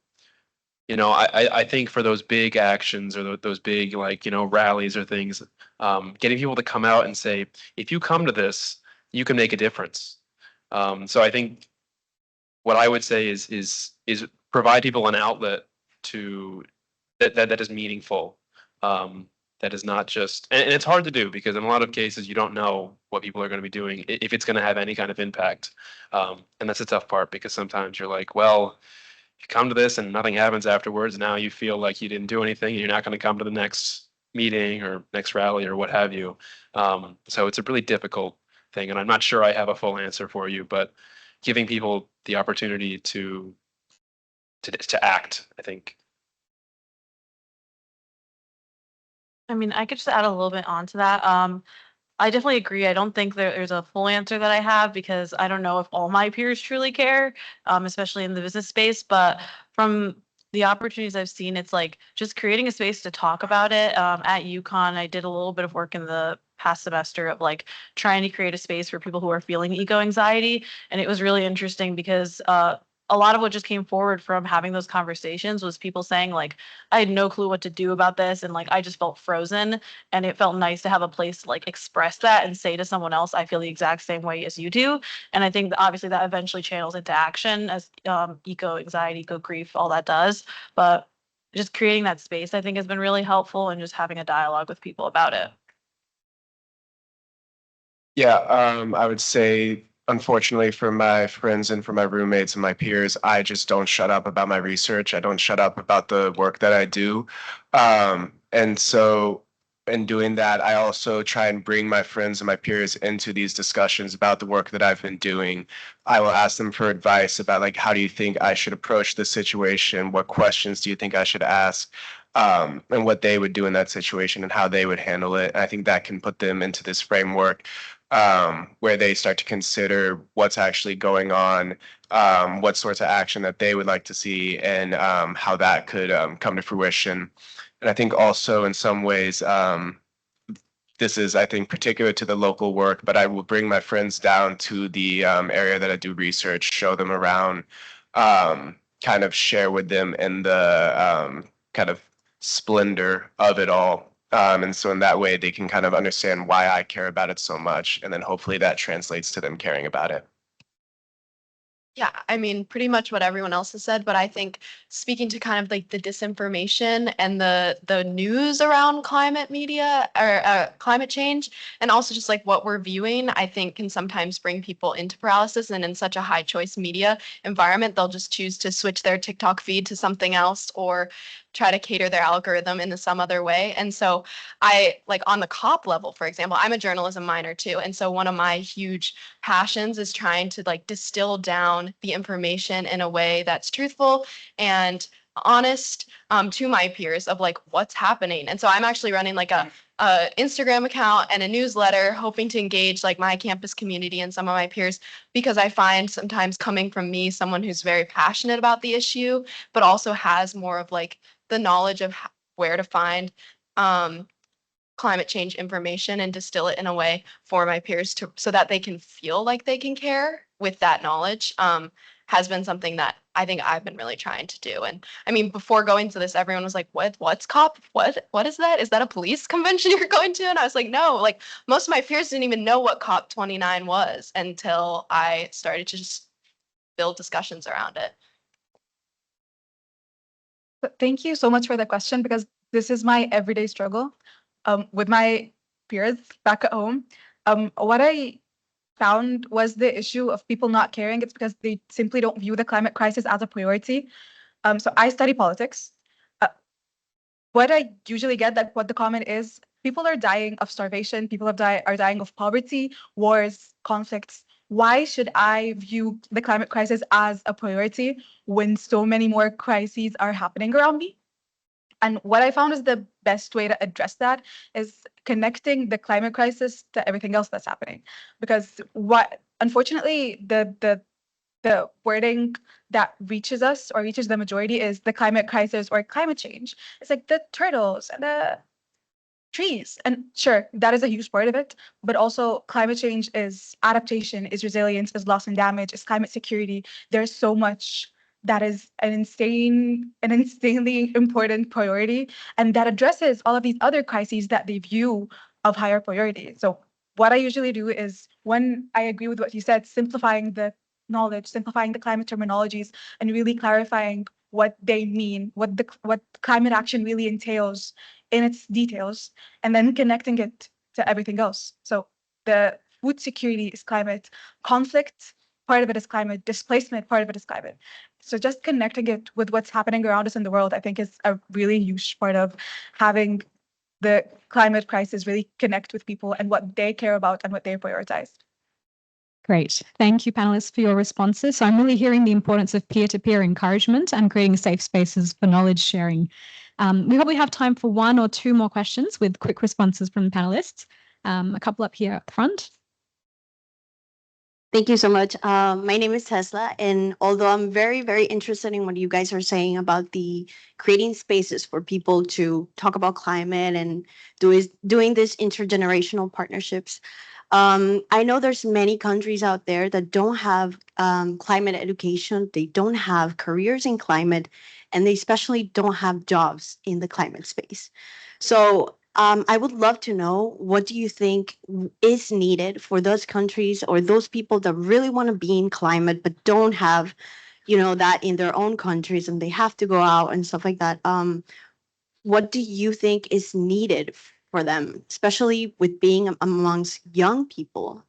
you know, I think for those big actions or those big, like, you know, rallies or things, getting people to come out and say, if you come to this, you can make a difference. So I think what I would say is provide people an outlet to that is meaningful. That is not just, and it's hard to do because in a lot of cases you don't know what people are going to be doing, if it's going to have any kind of impact. And that's a tough part because sometimes you're like, well, you come to this and nothing happens afterwards. Now you feel like you didn't do anything and you're not going to come to the next meeting or next rally or what have you. So it's a really difficult thing. And I'm not sure I have a full answer for you, but giving people the opportunity to act, I think. I mean, I could just add a little bit onto that. I definitely agree. I don't think there's a full answer that I have because I don't know if all my peers truly care, especially in the business space. But from the opportunities I've seen, it's like just creating a space to talk about it. At UConn, I did a little bit of work in the past semester of like trying to create a space for people who are feeling eco anxiety. And it was really interesting because a lot of what just came forward from having those conversations was people saying like, I had no clue what to do about this. And like, I just felt frozen, and it felt nice to have a place to like express that and say to someone else, I feel the exact same way as you do. And I think that obviously that eventually channels into action as eco anxiety, eco grief, all that does. But just creating that space, I think, has been really helpful, and just having a dialogue with people about it. Yeah, I would say, unfortunately, for my friends and for my roommates and my peers, I just don't shut up about my research. I don't shut up about the work that I do. And so in doing that, I also try and bring my friends and my peers into these discussions about the work that I've been doing. I will ask them for advice about, like, how do you think I should approach this situation? What questions do you think I should ask? And what they would do in that situation and how they would handle it. And I think that can put them into this framework where they start to consider what's actually going on, what sorts of action that they would like to see, and how that could come to fruition. And I think also in some ways, this is, I think, particular to the local work, but I will bring my friends down to the area that I do research, show them around, kind of share with them in the kind of splendor of it all. And so in that way, they can kind of understand why I care about it so much. And then hopefully that translates to them caring about it. Yeah, I mean, pretty much what everyone else has said, but I think speaking to kind of like the disinformation and the news around climate media or climate change, and also just like what we're viewing, I think can sometimes bring people into paralysis. And in such a high choice media environment, they'll just choose to switch their TikTok feed to something else or try to cater their algorithm into some other way. And so I like on the COP level, for example, I'm a journalism minor too. And so one of my huge passions is trying to like distill down the information in a way that's truthful and honest to my peers of like what's happening. And so I'm actually running like a Instagram account and a newsletter hoping to engage like my campus community and some of my peers, because I find sometimes coming from me, someone who's very passionate about the issue, but also has more of like the knowledge of where to find climate change information and distill it in a way for my peers to so that they can feel like they can care with that knowledge has been something that I think I've been really trying to do. And I mean, before going to this, everyone was like, what's COP? What is that? Is that a police convention you're going to? And I was like, no, like most of my peers didn't even know what COP29 was until I started to just build discussions around it. Thank you so much for the question, because this is my everyday struggle with my peers back at home. What I found was the issue of people not caring. It's because they simply don't view the climate crisis as a priority. So I study politics. What I usually get, that what the comment is, people are dying of starvation, people are dying of poverty, wars, conflicts. Why should I view the climate crisis as a priority when so many more crises are happening around me? And what I found is the best way to address that is connecting the climate crisis to everything else that's happening. Because unfortunately, the wording that reaches us or reaches the majority is the climate crisis or climate change. It's like the turtles and the trees. And sure, that is a huge part of it. But also climate change is adaptation, is resilience, is loss and damage, is climate security. There's so much that is an insanely important priority, and that addresses all of these other crises that they view of higher priority. So what I usually do is, when I agree with what you said, simplifying the knowledge, simplifying the climate terminologies, and really clarifying what they mean, what climate action really entails in its details, and then connecting it to everything else. So the food security is climate, conflict, part of it is climate, displacement, part of it is climate. So just connecting it with what's happening around us in the world, I think, is a really huge part of having the climate crisis really connect with people and what they care about and what they prioritize. Great. Thank you, panelists, for your responses. So I'm really hearing the importance of peer-to-peer encouragement and creating safe spaces for knowledge sharing. We probably have time for one or two more questions with quick responses from the panelists. A couple up here at the front. Thank you so much. My name is Tesla, and although I'm very, very interested in what you guys are saying about the creating spaces for people to talk about climate and doing this intergenerational partnerships, I know there's many countries out there that don't have climate education, they don't have careers in climate, and they especially don't have jobs in the climate space. So I would love to know, what do you think is needed for those countries or those people that really want to be in climate but don't have, that in their own countries and they have to go out and stuff like that. What do you think is needed for them, especially with being amongst young people?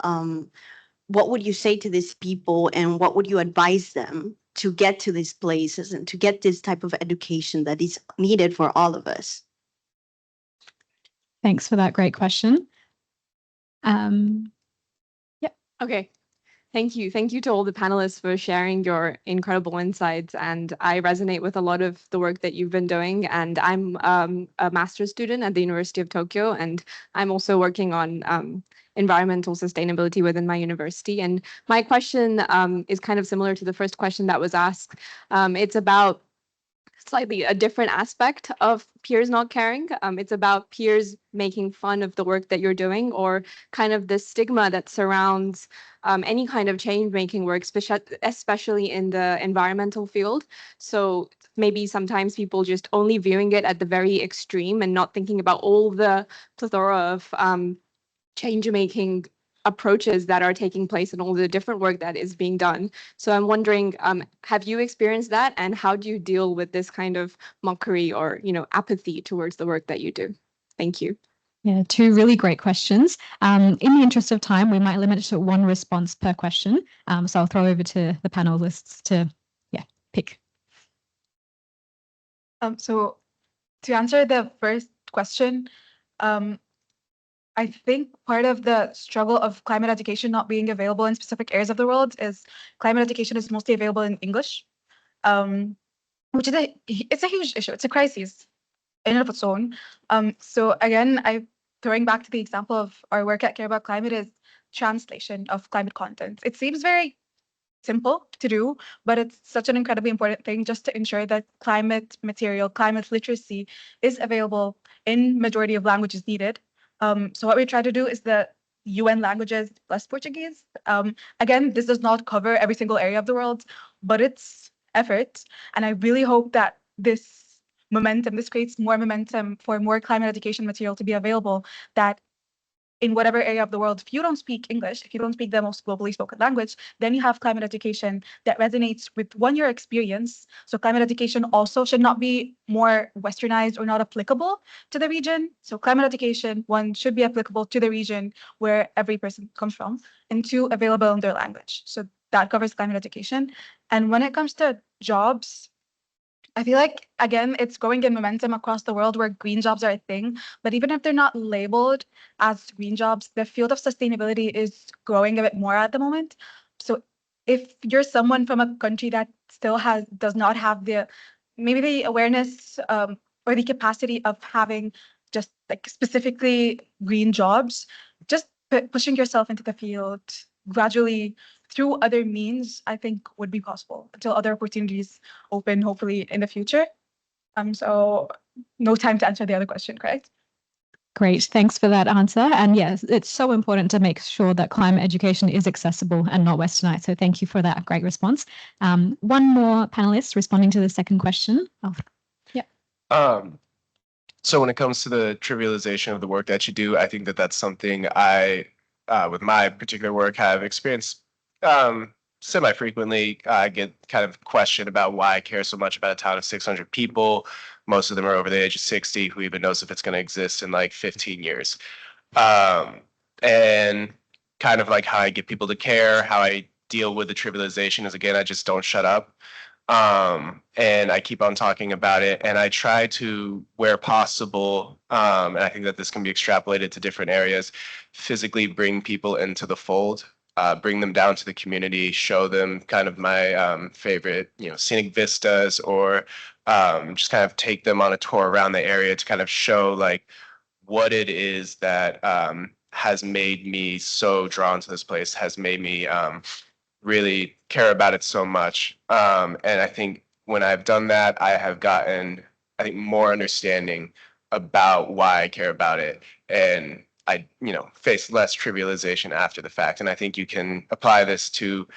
What would you say to these people, and what would you advise them to get to these places and to get this type of education that is needed for all of us? Thanks for that great question. Okay. Thank you. Thank you to all the panelists for sharing your incredible insights. And I resonate with a lot of the work that you've been doing. And I'm a master's student at the University of Tokyo, and I'm also working on environmental sustainability within my university. And my question is kind of similar to the first question that was asked. It's about slightly a different aspect of peers not caring. It's about peers making fun of the work that you're doing, or kind of the stigma that surrounds any kind of change-making work, especially in the environmental field. So maybe sometimes people just only viewing it at the very extreme and not thinking about all the plethora of change-making approaches that are taking place and all the different work that is being done. So I'm wondering, have you experienced that, and how do you deal with this kind of mockery or, apathy towards the work that you do? Thank you. Yeah, two really great questions. In the interest of time, we might limit it to one response per question. So I'll throw over to the panelists to, pick. So to answer the first question, I think part of the struggle of climate education not being available in specific areas of the world is climate education is mostly available in English, which is it's a huge issue. It's a crisis in and of its own. So again, throwing back to the example of our work at Care About Climate is translation of climate content. It seems very simple to do, but it's such an incredibly important thing just to ensure that climate material, climate literacy is available in majority of languages needed. So what we try to do is the UN languages plus Portuguese. Again, this does not cover every single area of the world, but it's effort. And I really hope that this creates more momentum for more climate education material to be available, that in whatever area of the world, if you don't speak English, if you don't speak the most globally spoken language, then you have climate education that resonates with your experience. So climate education also should not be more westernized or not applicable to the region. So climate education, one, should be applicable to the region where every person comes from, and two, available in their language. So that covers climate education. And when it comes to jobs, I feel like, again, it's growing in momentum across the world where green jobs are a thing. But even if they're not labeled as green jobs, the field of sustainability is growing a bit more at the moment. So if you're someone from a country that still does not have the awareness or the capacity of having just like specifically green jobs, just pushing yourself into the field gradually through other means, I think would be possible until other opportunities open, hopefully in the future. So no time to answer the other question, correct? Great, thanks for that answer. And yes, it's so important to make sure that climate education is accessible and not westernized. So thank you for that great response. One more panelist responding to the second question. So when it comes to the trivialization of the work that you do, I think that that's something I, with my particular work, have experienced semi-frequently. I get kind of questioned about why I care so much about a town of 600 people. Most of them are over the age of 60. Who even knows if it's going to exist in like 15 years? And kind of like how I get people to care, how I deal with the trivialization is, again, I just don't shut up. And I keep on talking about it, and I try to, where possible, and I think that this can be extrapolated to different areas, physically bring people into the fold. Bring them down to the community, show them kind of my favorite, scenic vistas, or just kind of take them on a tour around the area to kind of show like what it is that has made me so drawn to this place, has made me really care about it so much. And I think when I've done that, I have gotten, I think, more understanding about why I care about it. And I, face less trivialization after the fact. And I think you can apply this to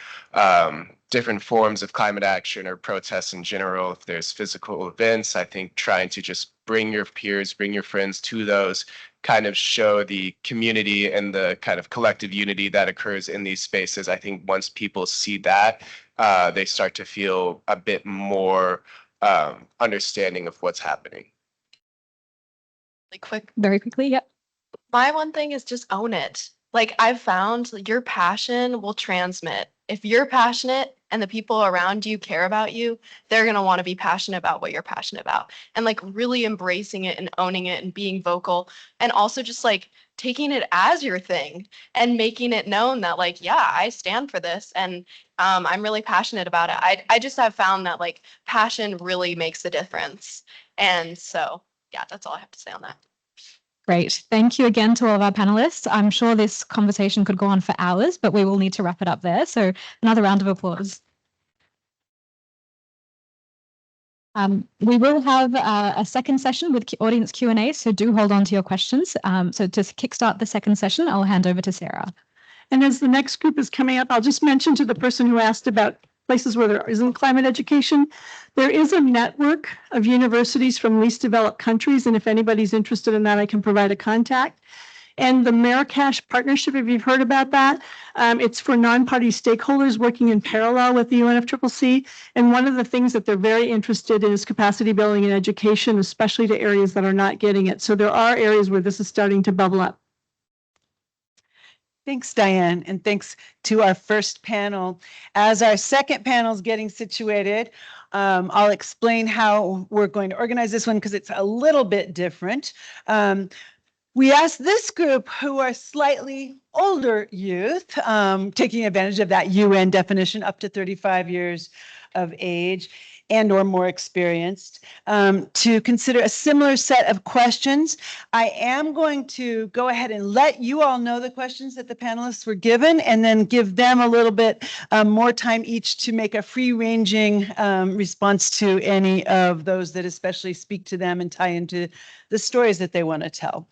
different forms of climate action or protests in general. If there's physical events, I think trying to just bring your peers, bring your friends to those, kind of show the community and the kind of collective unity that occurs in these spaces. I think once people see that, they start to feel a bit more understanding of what's happening. Very quickly, yep. My one thing is just own it. Like, I've found your passion will transmit. If you're passionate and the people around you care about you, they're going to want to be passionate about what you're passionate about. And like really embracing it and owning it and being vocal, and also just like taking it as your thing and making it known that like, yeah, I stand for this, and I'm really passionate about it. I just have found that like passion really makes a difference. And so, yeah, that's all I have to say on that. Great. Thank you again to all of our panelists. I'm sure this conversation could go on for hours, but we will need to wrap it up there. So another round of applause. We will have a second session with audience Q&A, so do hold on to your questions. So to kickstart the second session, I'll hand over to Sarah. And as the next group is coming up, I'll just mention to the person who asked about places where there isn't climate education, there is a network of universities from least developed countries. And if anybody's interested in that, I can provide a contact. And the Marrakesh Partnership, if you've heard about that, it's for non-party stakeholders working in parallel with the UNFCCC. And one of the things that they're very interested in is capacity building and education, especially to areas that are not getting it. So there are areas where this is starting to bubble up. Thanks, Diane, and thanks to our first panel. As our second panel is getting situated, I'll explain how we're going to organize this one because it's a little bit different. We asked this group, who are slightly older youth, taking advantage of that UN definition, up to 35 years of age and or more experienced, to consider a similar set of questions. I am going to go ahead and let you all know the questions that the panelists were given, and then give them a little bit more time each to make a free-ranging response to any of those that especially speak to them and tie into the stories that they want to tell.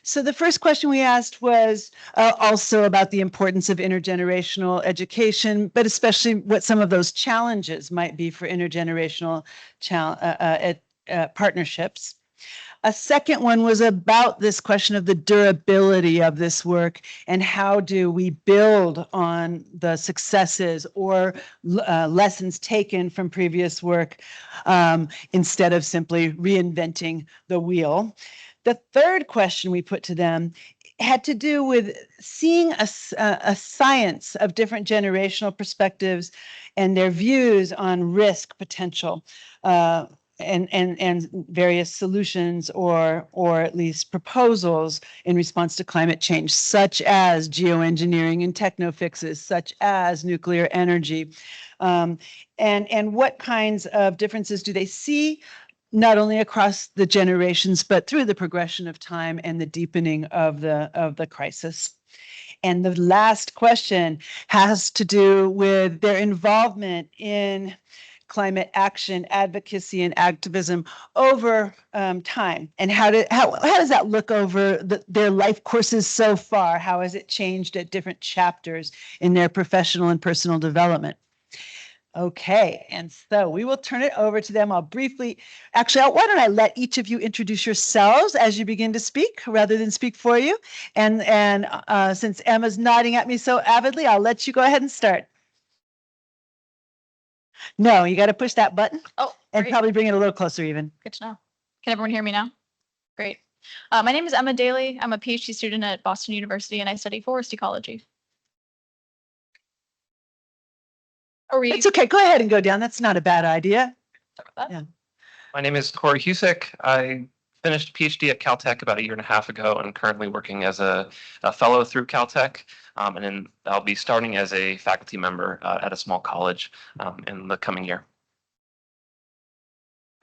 So the first question we asked was also about the importance of intergenerational education, but especially what some of those challenges might be for intergenerational partnerships. A second one was about this question of the durability of this work and how do we build on the successes or lessons taken from previous work instead of simply reinventing the wheel. The third question we put to them had to do with seeing a science of different generational perspectives and their views on risk potential and various solutions or at least proposals in response to climate change, such as geoengineering and techno-fixes, such as nuclear energy. And what kinds of differences do they see, not only across the generations, but through the progression of time and the deepening of the crisis. And the last question has to do with their involvement in climate action, advocacy, and activism over time. And how does that look over their life courses so far? How has it changed at different chapters in their professional and personal development? Okay, and so we will turn it over to them. I'll briefly, actually, why don't I let each of you introduce yourselves as you begin to speak rather than speak for you. And since Emma's nodding at me so avidly, I'll let you go ahead and start. No, you got to push that button. Oh, and great. probably bring it a little closer even. Good to know. Can everyone hear me now? Great. My name is Emma Daly. I'm a PhD student at Boston University and I study forest ecology. It's okay. Go ahead and go down. That's not a bad idea. Sorry about that. Yeah. My name is Corey Husic. I finished a PhD at Caltech about 1.5 years ago and currently working as a fellow through Caltech. And then I'll be starting as a faculty member at a small college in the coming year.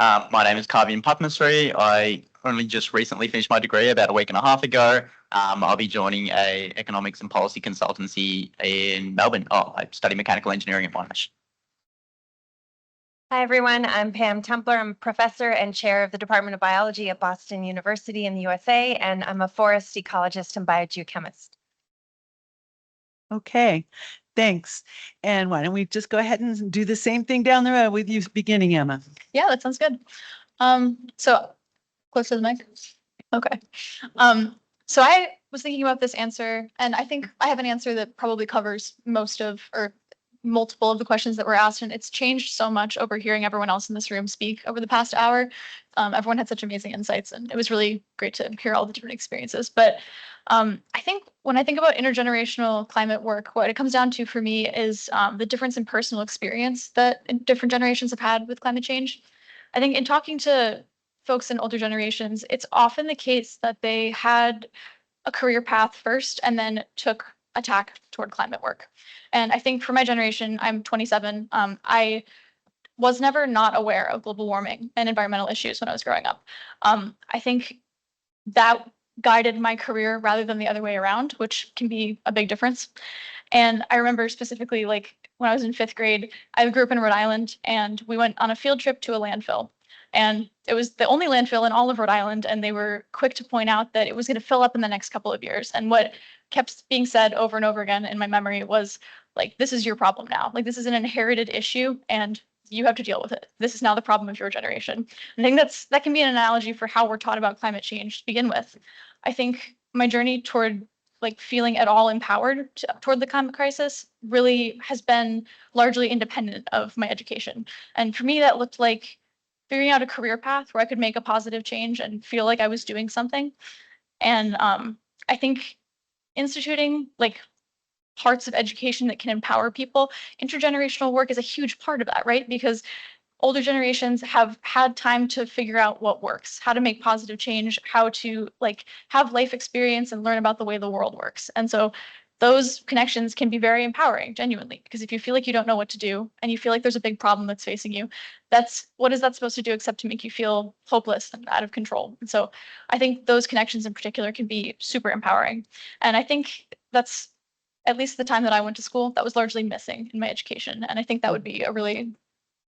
My name is Kaavi and Pathmasiri. I only just recently finished my degree about 1.5 weeks ago. I'll be joining a economics and policy consultancy in Melbourne. I study mechanical engineering at Monash. Hi, everyone. I'm Pam Templer. I'm a professor and chair of the Department of Biology at Boston University in the USA, and I'm a forest ecologist and biogeochemist. Okay, thanks. And why don't we just go ahead and do the same thing down the road with you beginning, Emma? Yeah, that sounds good. So close to the mic. Okay. So I was thinking about this answer, and I think I have an answer that probably covers most of, or multiple of the questions that were asked, and it's changed so much over hearing everyone else in this room speak over the past hour. Everyone had such amazing insights, and it was really great to hear all the different experiences. But I think when I think about intergenerational climate work, what it comes down to for me is the difference in personal experience that different generations have had with climate change. I think in talking to folks in older generations, it's often the case that they had a career path first and then took a tack toward climate work. And I think for my generation, I'm 27, I was never not aware of global warming and environmental issues when I was growing up. I think that guided my career rather than the other way around, which can be a big difference. And I remember specifically, like when I was in 5th grade, I grew up in Rhode Island and we went on a field trip to a landfill. And it was the only landfill in all of Rhode Island, and they were quick to point out that it was going to fill up in the next couple of years. And what kept being said over and over again in my memory was like, this is your problem now. Like, this is an inherited issue and you have to deal with it. This is now the problem of your generation. I think that can be an analogy for how we're taught about climate change to begin with. I think my journey toward like feeling at all empowered toward the climate crisis really has been largely independent of my education. And for me, that looked like figuring out a career path where I could make a positive change and feel like I was doing something. And I think instituting like parts of education that can empower people, intergenerational work is a huge part of that, right? Because older generations have had time to figure out what works, how to make positive change, how to like have life experience and learn about the way the world works. And so those connections can be very empowering, genuinely, because if you feel like you don't know what to do and you feel like there's a big problem that's facing you, what is that supposed to do except to make you feel hopeless and out of control? And so I think those connections in particular can be super empowering. And I think that's at least the time that I went to school, that was largely missing in my education. And I think that would be a really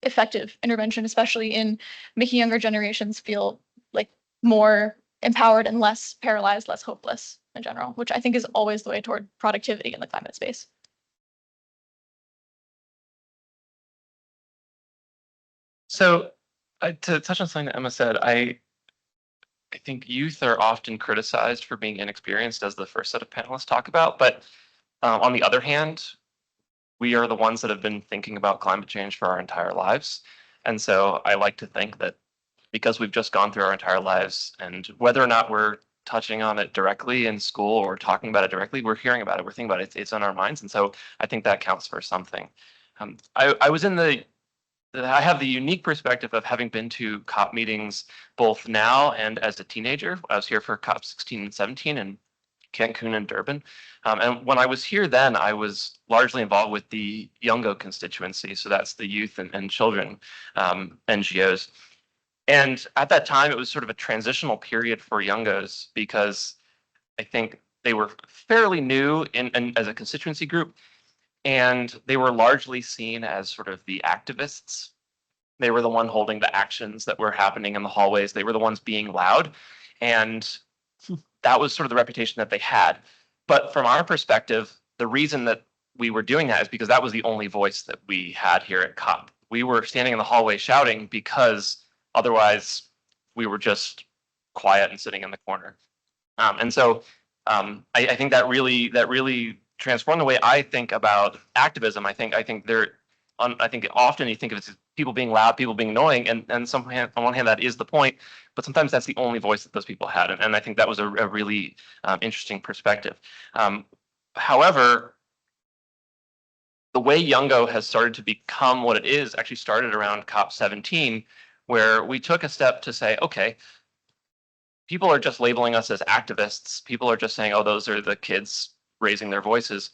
effective intervention, especially in making younger generations feel like more empowered and less paralyzed, less hopeless in general, which I think is always the way toward productivity in the climate space. So to touch on something that Emma said, I think youth are often criticized for being inexperienced, as the first set of panelists talk about. But on the other hand, we are the ones that have been thinking about climate change for our entire lives. And so I like to think that because we've just gone through our entire lives, and whether or not we're touching on it directly in school or talking about it directly, we're hearing about it, we're thinking about it, it's on our minds. And so I think that counts for something. I was in I have the unique perspective of having been to COP meetings both now and as a teenager. I was here for COP 16 and 17 in Cancun and Durban. And when I was here then, I was largely involved with the Youngo constituency. So that's the youth and children NGOs. And at that time, it was sort of a transitional period for Youngos because I think they were fairly new as a constituency group. And they were largely seen as sort of the activists. They were the one holding the actions that were happening in the hallways. They were the ones being loud. And that was sort of the reputation that they had. But from our perspective, the reason that we were doing that is because that was the only voice that we had here at COP. We were standing in the hallway shouting because otherwise we were just quiet and sitting in the corner. And so I think that really transformed the way I think about activism. I think often you think of it as people being loud, people being annoying, and on one hand that is the point, but sometimes that's the only voice that those people had, and I think that was a really interesting perspective. However, the way Youngo has started to become what it is actually started around COP 17, where we took a step to say, okay, people are just labeling us as activists. People are just saying, oh, those are the kids raising their voices.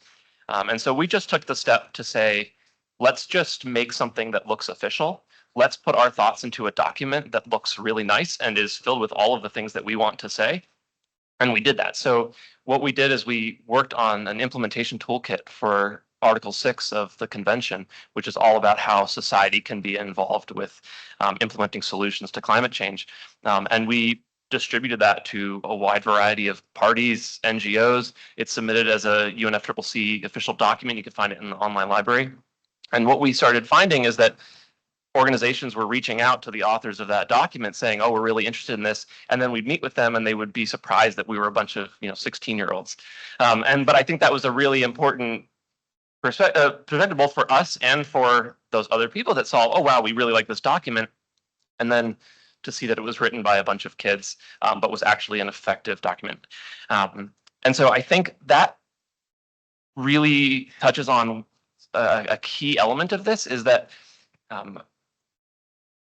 And so we just took the step to say, let's just make something that looks official. Let's put our thoughts into a document that looks really nice and is filled with all of the things that we want to say. And we did that. So what we did is we worked on an implementation toolkit for Article 6 of the convention, which is all about how society can be involved with implementing solutions to climate change. And we distributed that to a wide variety of parties, NGOs. It's submitted as a UNFCCC official document. You can find it in the online library. And what we started finding is that organizations were reaching out to the authors of that document saying, oh, we're really interested in this. And then we'd meet with them and they would be surprised that we were a bunch of 16-year-olds. But I think that was a really important perspective both for us and for those other people that saw, oh, wow, we really like this document. And then to see that it was written by a bunch of kids, but was actually an effective document. And so I think that really touches on a key element of this, is that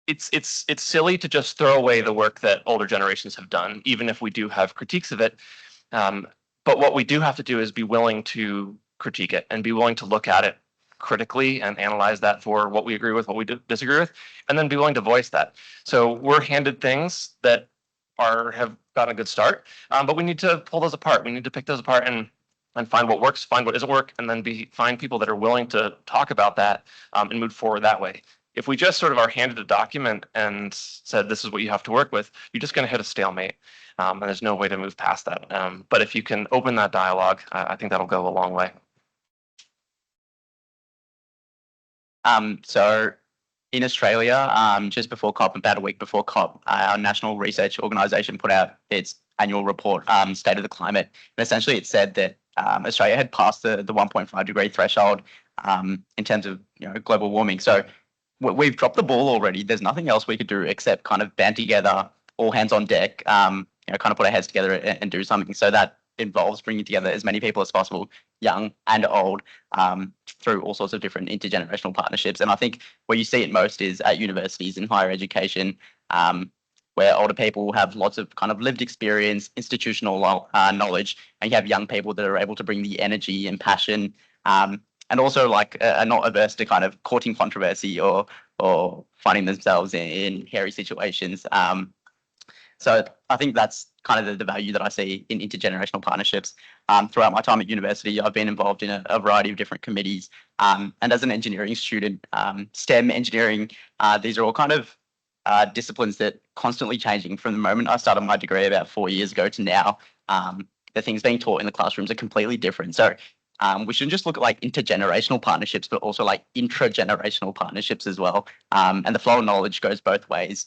it's silly to just throw away the work that older generations have done, even if we do have critiques of it. But what we do have to do is be willing to critique it and be willing to look at it critically and analyze that for what we agree with, what we disagree with, and then be willing to voice that. So we're handed things that have gotten a good start, but we need to pull those apart. We need to pick those apart and find what works, find what doesn't work, and then find people that are willing to talk about that and move forward that way. If we just sort of are handed a document and said, this is what you have to work with, you're just going to hit a stalemate. And there's no way to move past that. But if you can open that dialogue, I think that'll go a long way. So in Australia, just before COP, about a week before COP, our national research organisation put out its annual report, State of the Climate. And essentially it said that Australia had passed the 1.5 degree threshold in terms of global warming. So we've dropped the ball already. There's nothing else we could do except kind of band together, all hands on deck, kind of put our heads together and do something. So that involves bringing together as many people as possible, young and old, through all sorts of different intergenerational partnerships. And I think where you see it most is at universities and higher education, where older people have lots of kind of lived experience, institutional knowledge, and you have young people that are able to bring the energy and passion, and also like are not averse to kind of courting controversy or finding themselves in hairy situations. So I think that's kind of the value that I see in intergenerational partnerships. Throughout my time at university, I've been involved in a variety of different committees. And as an engineering student, STEM engineering, these are all kind of disciplines that constantly changing. From the moment I started my degree about 4 years ago to now, the things being taught in the classrooms are completely different. So we shouldn't just look at like intergenerational partnerships, but also like intragenerational partnerships as well. And the flow of knowledge goes both ways.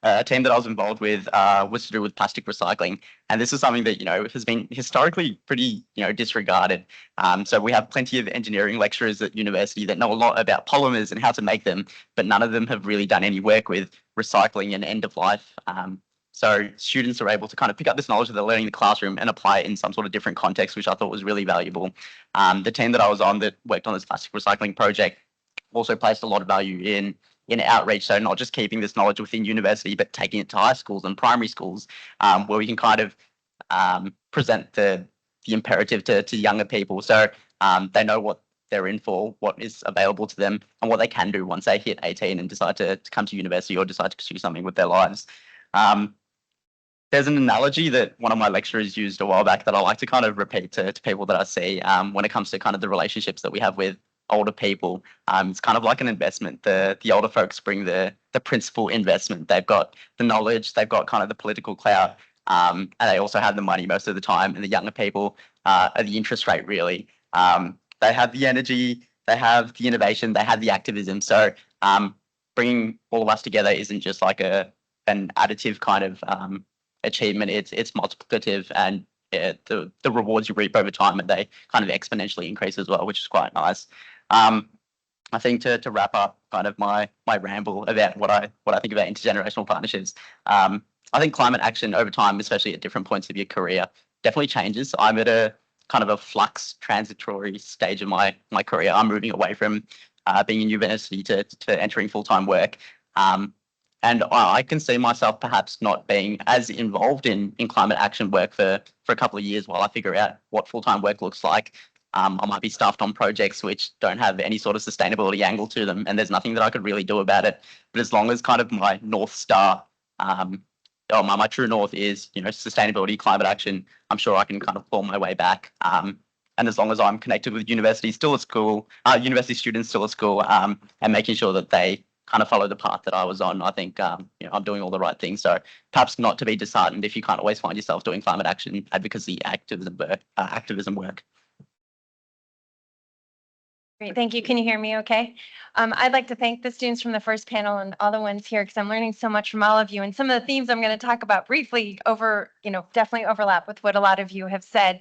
A team that I was involved with was to do with plastic recycling. And this is something that, has been historically pretty, disregarded. So we have plenty of engineering lecturers at university that know a lot about polymers and how to make them, but none of them have really done any work with recycling and end of life. So students are able to kind of pick up this knowledge that they're learning in the classroom and apply it in some sort of different context, which I thought was really valuable. The team that I was on that worked on this plastic recycling project also placed a lot of value in outreach. So not just keeping this knowledge within university, but taking it to high schools and primary schools, where we can kind of present the imperative to younger people. So they know what they're in for, what is available to them, and what they can do once they hit 18 and decide to come to university or decide to pursue something with their lives. There's an analogy that one of my lecturers used a while back that I like to kind of repeat to people that I see when it comes to kind of the relationships that we have with older people. It's kind of like an investment. The older folks bring the principal investment. They've got the knowledge, they've got kind of the political clout, and they also have the money most of the time. And the younger people are the interest rate, really. They have the energy, they have the innovation, they have the activism. So bringing all of us together isn't just like an additive kind of achievement. It's multiplicative, and the rewards you reap over time, and they kind of exponentially increase as well, which is quite nice. I think to wrap up kind of my ramble about what I think about intergenerational partnerships, I think climate action over time, especially at different points of your career, definitely changes. I'm at a kind of a flux transitory stage of my career. I'm moving away from being in university to entering full-time work. And I can see myself perhaps not being as involved in climate action work for a couple of years while I figure out what full-time work looks like. I might be staffed on projects which don't have any sort of sustainability angle to them, and there's nothing that I could really do about it. But as long as kind of my North Star, my true north is, sustainability, climate action, I'm sure I can kind of claw my way back. And as long as I'm connected with university still at school, university students still at school, and making sure that they kind of follow the path that I was on, I think I'm doing all the right things. So perhaps not to be disheartened if you can't always find yourself doing climate action, advocacy, activism work. Great, thank you. Can you hear me okay? I'd like to thank the students from the first panel and all the ones here, because I'm learning so much from all of you. And some of the themes I'm going to talk about briefly definitely overlap with what a lot of you have said.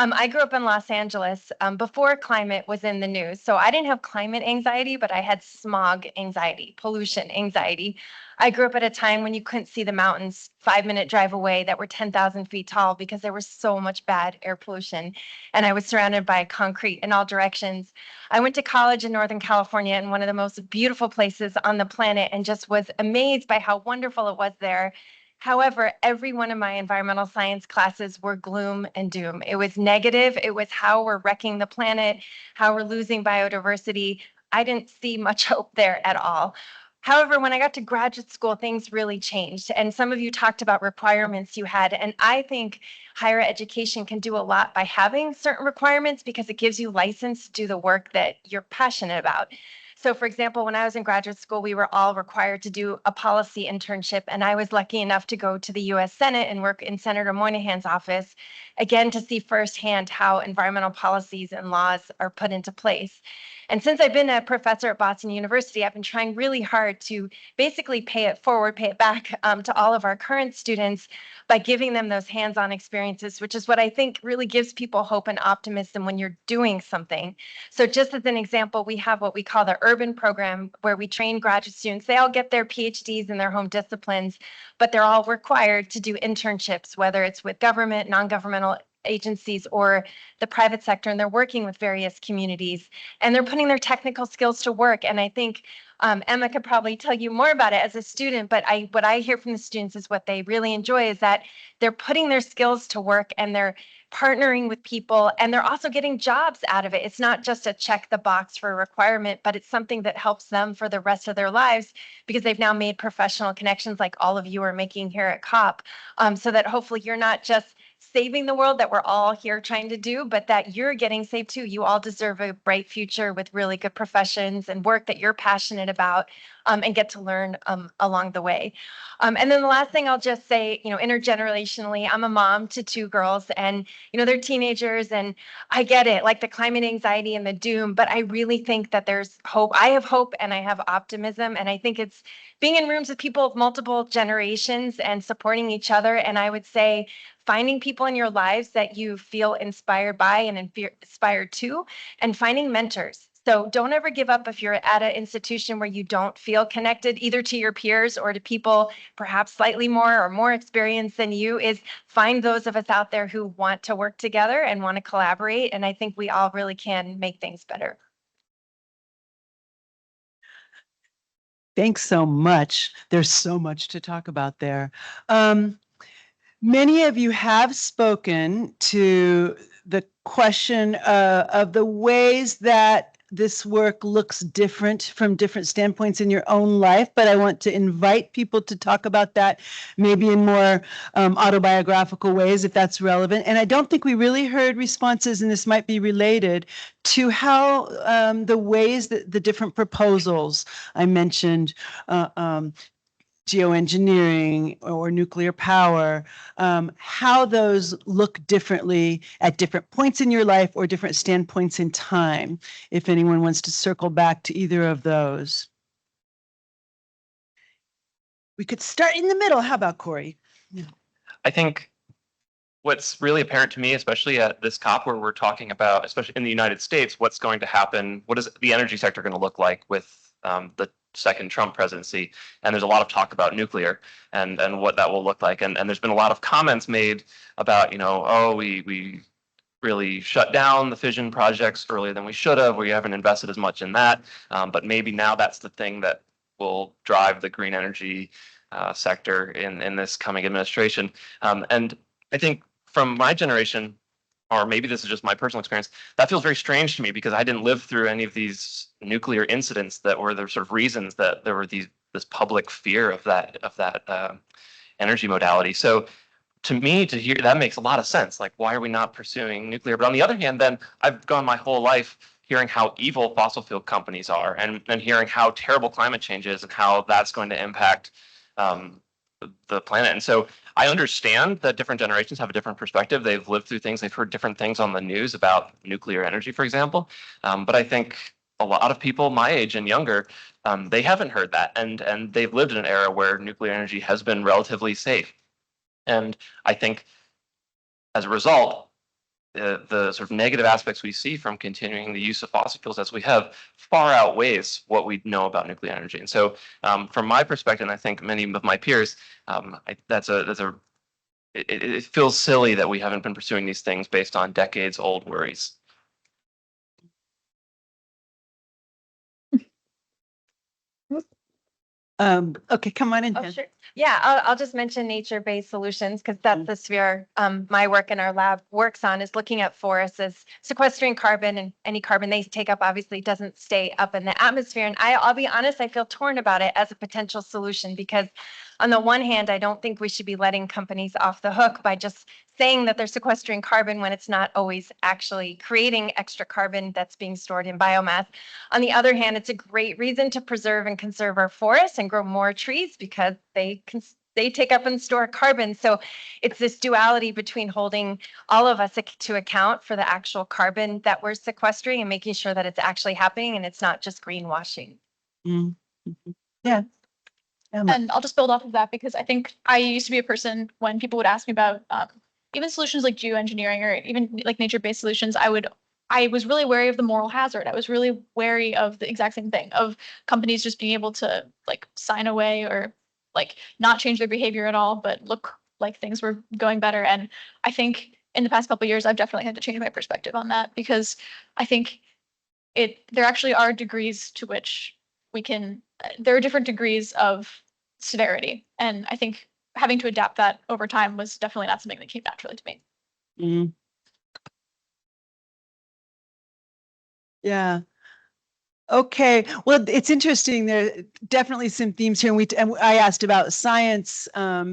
I grew up in Los Angeles before climate was in the news. So I didn't have climate anxiety, but I had smog anxiety, pollution anxiety. I grew up at a time when you couldn't see the mountains 5-minute drive away that were 10,000 feet tall because there was so much bad air pollution. And I was surrounded by concrete in all directions. I went to college in Northern California, in one of the most beautiful places on the planet, and just was amazed by how wonderful it was there. However, every one of my environmental science classes were gloom and doom. It was negative. It was how we're wrecking the planet, how we're losing biodiversity. I didn't see much hope there at all. However, when I got to graduate school, things really changed. And some of you talked about requirements you had. And I think higher education can do a lot by having certain requirements, because it gives you license to do the work that you're passionate about. So for example, when I was in graduate school, we were all required to do a policy internship. And I was lucky enough to go to the US Senate and work in Senator Moynihan's office, again, to see firsthand how environmental policies and laws are put into place. And since I've been a professor at Boston University, I've been trying really hard to basically pay it forward, pay it back to all of our current students by giving them those hands-on experiences, which is what I think really gives people hope and optimism when you're doing something. So just as an example, we have what we call the urban program, where we train graduate students. They all get their PhDs in their home disciplines, but they're all required to do internships, whether it's with government, non-governmental agencies, or the private sector, and they're working with various communities, and they're putting their technical skills to work. And I think Emma could probably tell you more about it as a student, but what I hear from the students is what they really enjoy is that they're putting their skills to work, and they're partnering with people, and they're also getting jobs out of it. It's not just a check the box for a requirement, but it's something that helps them for the rest of their lives, because they've now made professional connections like all of you are making here at COP, so that hopefully you're not just saving the world that we're all here trying to do, but that you're getting saved too. You all deserve a bright future with really good professions and work that you're passionate about, and get to learn along the way. And then the last thing I'll just say, intergenerationally, I'm a mom to 2 girls, and they're teenagers, and I get it, like the climate anxiety and the doom, but I really think that there's hope. I have hope and I have optimism, and I think it's being in rooms with people of multiple generations and supporting each other. And I would say finding people in your lives that you feel inspired by and inspired to, and finding mentors. So don't ever give up if you're at an institution where you don't feel connected either to your peers or to people perhaps slightly more experienced than you. Is find those of us out there who want to work together and want to collaborate. And I think we all really can make things better. Thanks so much. There's so much to talk about there. Many of you have spoken to the question of the ways that this work looks different from different standpoints in your own life, but I want to invite people to talk about that maybe in more autobiographical ways, if that's relevant. And I don't think we really heard responses, and this might be related to how the ways that the different proposals I mentioned, geoengineering or nuclear power, how those look differently at different points in your life or different standpoints in time, if anyone wants to circle back to either of those. We could start in the middle. How about Corey? Yeah. I think what's really apparent to me, especially at this COP where we're talking about, especially in the United States, what's going to happen, what is the energy sector going to look like with the second Trump presidency. And there's a lot of talk about nuclear and what that will look like. And there's been a lot of comments made about, oh, we really shut down the fission projects earlier than we should have. We haven't invested as much in that. But maybe now that's the thing that will drive the green energy sector in this coming administration. And I think from my generation, or maybe this is just my personal experience, that feels very strange to me because I didn't live through any of these nuclear incidents that were the sort of reasons that there were this public fear of that energy modality. So to me, to hear that makes a lot of sense. Like, why are we not pursuing nuclear? But on the other hand, then I've gone my whole life hearing how evil fossil fuel companies are, and hearing how terrible climate change is and how that's going to impact the planet. And so I understand that different generations have a different perspective. They've lived through things, they've heard different things on the news about nuclear energy, for example. But I think a lot of people my age and younger, they haven't heard that. And they've lived in an era where nuclear energy has been relatively safe. And I think as a result, the sort of negative aspects we see from continuing the use of fossil fuels as we have far outweighs what we know about nuclear energy. And so from my perspective, and I think many of my peers, it feels silly that we haven't been pursuing these things based on decades old worries. Okay, come on in. Oh, sure. Yeah, I'll just mention nature-based solutions because that's the sphere my work in our lab works on, is looking at forests as sequestering carbon, and any carbon they take up obviously doesn't stay up in the atmosphere. And I'll be honest, I feel torn about it as a potential solution because on the one hand, I don't think we should be letting companies off the hook by just saying that they're sequestering carbon when it's not always actually creating extra carbon that's being stored in biomass. On the other hand, it's a great reason to preserve and conserve our forests and grow more trees because they they take up and store carbon. So it's this duality between holding all of us to account for the actual carbon that we're sequestering and making sure that it's actually happening and it's not just greenwashing. Mm-hmm. Yeah. And I'll just build off of that because I think I used to be a person when people would ask me about even solutions like geoengineering or even like nature-based solutions, I was really wary of the moral hazard. I was really wary of the exact same thing of companies just being able to like sign away or like not change their behavior at all, but look like things were going better. And I think in the past couple of years, I've definitely had to change my perspective on that because I think there actually are degrees to which there are different degrees of severity. And I think having to adapt that over time was definitely not something that came naturally to me. Mm. Yeah. Okay, well, it's interesting. There are definitely some themes here. And I asked about science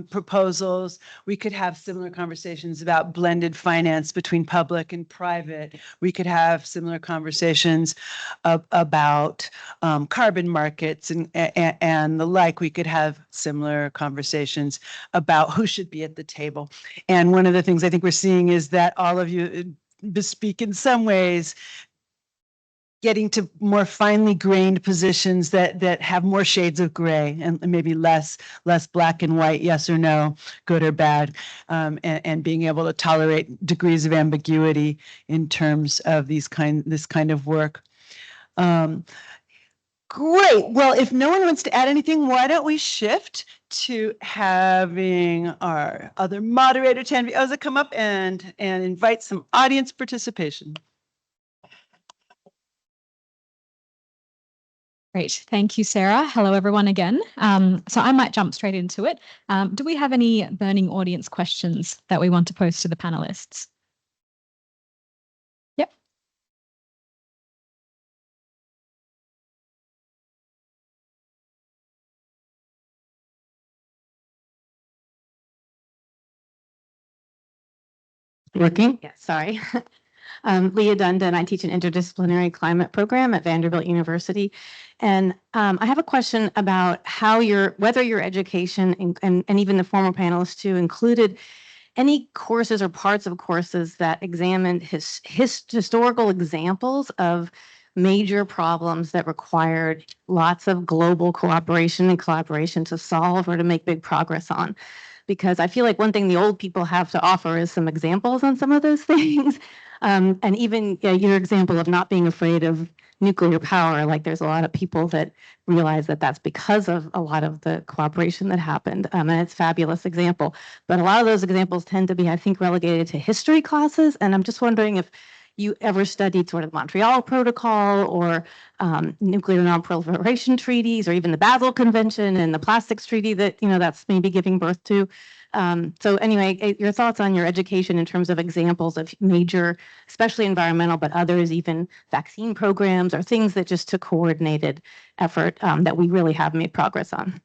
proposals. We could have similar conversations about blended finance between public and private. We could have similar conversations about carbon markets and the like. We could have similar conversations about who should be at the table. And one of the things I think we're seeing is that all of you bespeak in some ways getting to more finely grained positions that have more shades of gray and maybe less black and white, yes or no, good or bad, and being able to tolerate degrees of ambiguity in terms of this kind of work. Great. Well, if no one wants to add anything, why don't we shift to having our other moderator, Tanvi, come up and invite some audience participation. Great. Thank you, Sarah. Hello, everyone again. So I might jump straight into it. Do we have any burning audience questions that we want to pose to the panelists? Yep. Working? Yeah, sorry. Leah Dunda, and I teach an interdisciplinary climate program at Vanderbilt University. And I have a question about how whether your education and even the former panelists too included any courses or parts of courses that examined historical examples of major problems that required lots of global cooperation and collaboration to solve or to make big progress on. Because I feel like one thing the old people have to offer is some examples on some of those things. And even your example of not being afraid of nuclear power, like there's a lot of people that realize that that's because of a lot of the cooperation that happened. And it's a fabulous example. But a lot of those examples tend to be, I think, relegated to history classes. And I'm just wondering if you ever studied sort of the Montreal Protocol or nuclear non-proliferation treaties or even the Basel Convention and the plastics treaty that, that's maybe giving birth to. So anyway, your thoughts on your education in terms of examples of major, especially environmental, but others, even vaccine programs or things that just took coordinated effort that we really have made progress on.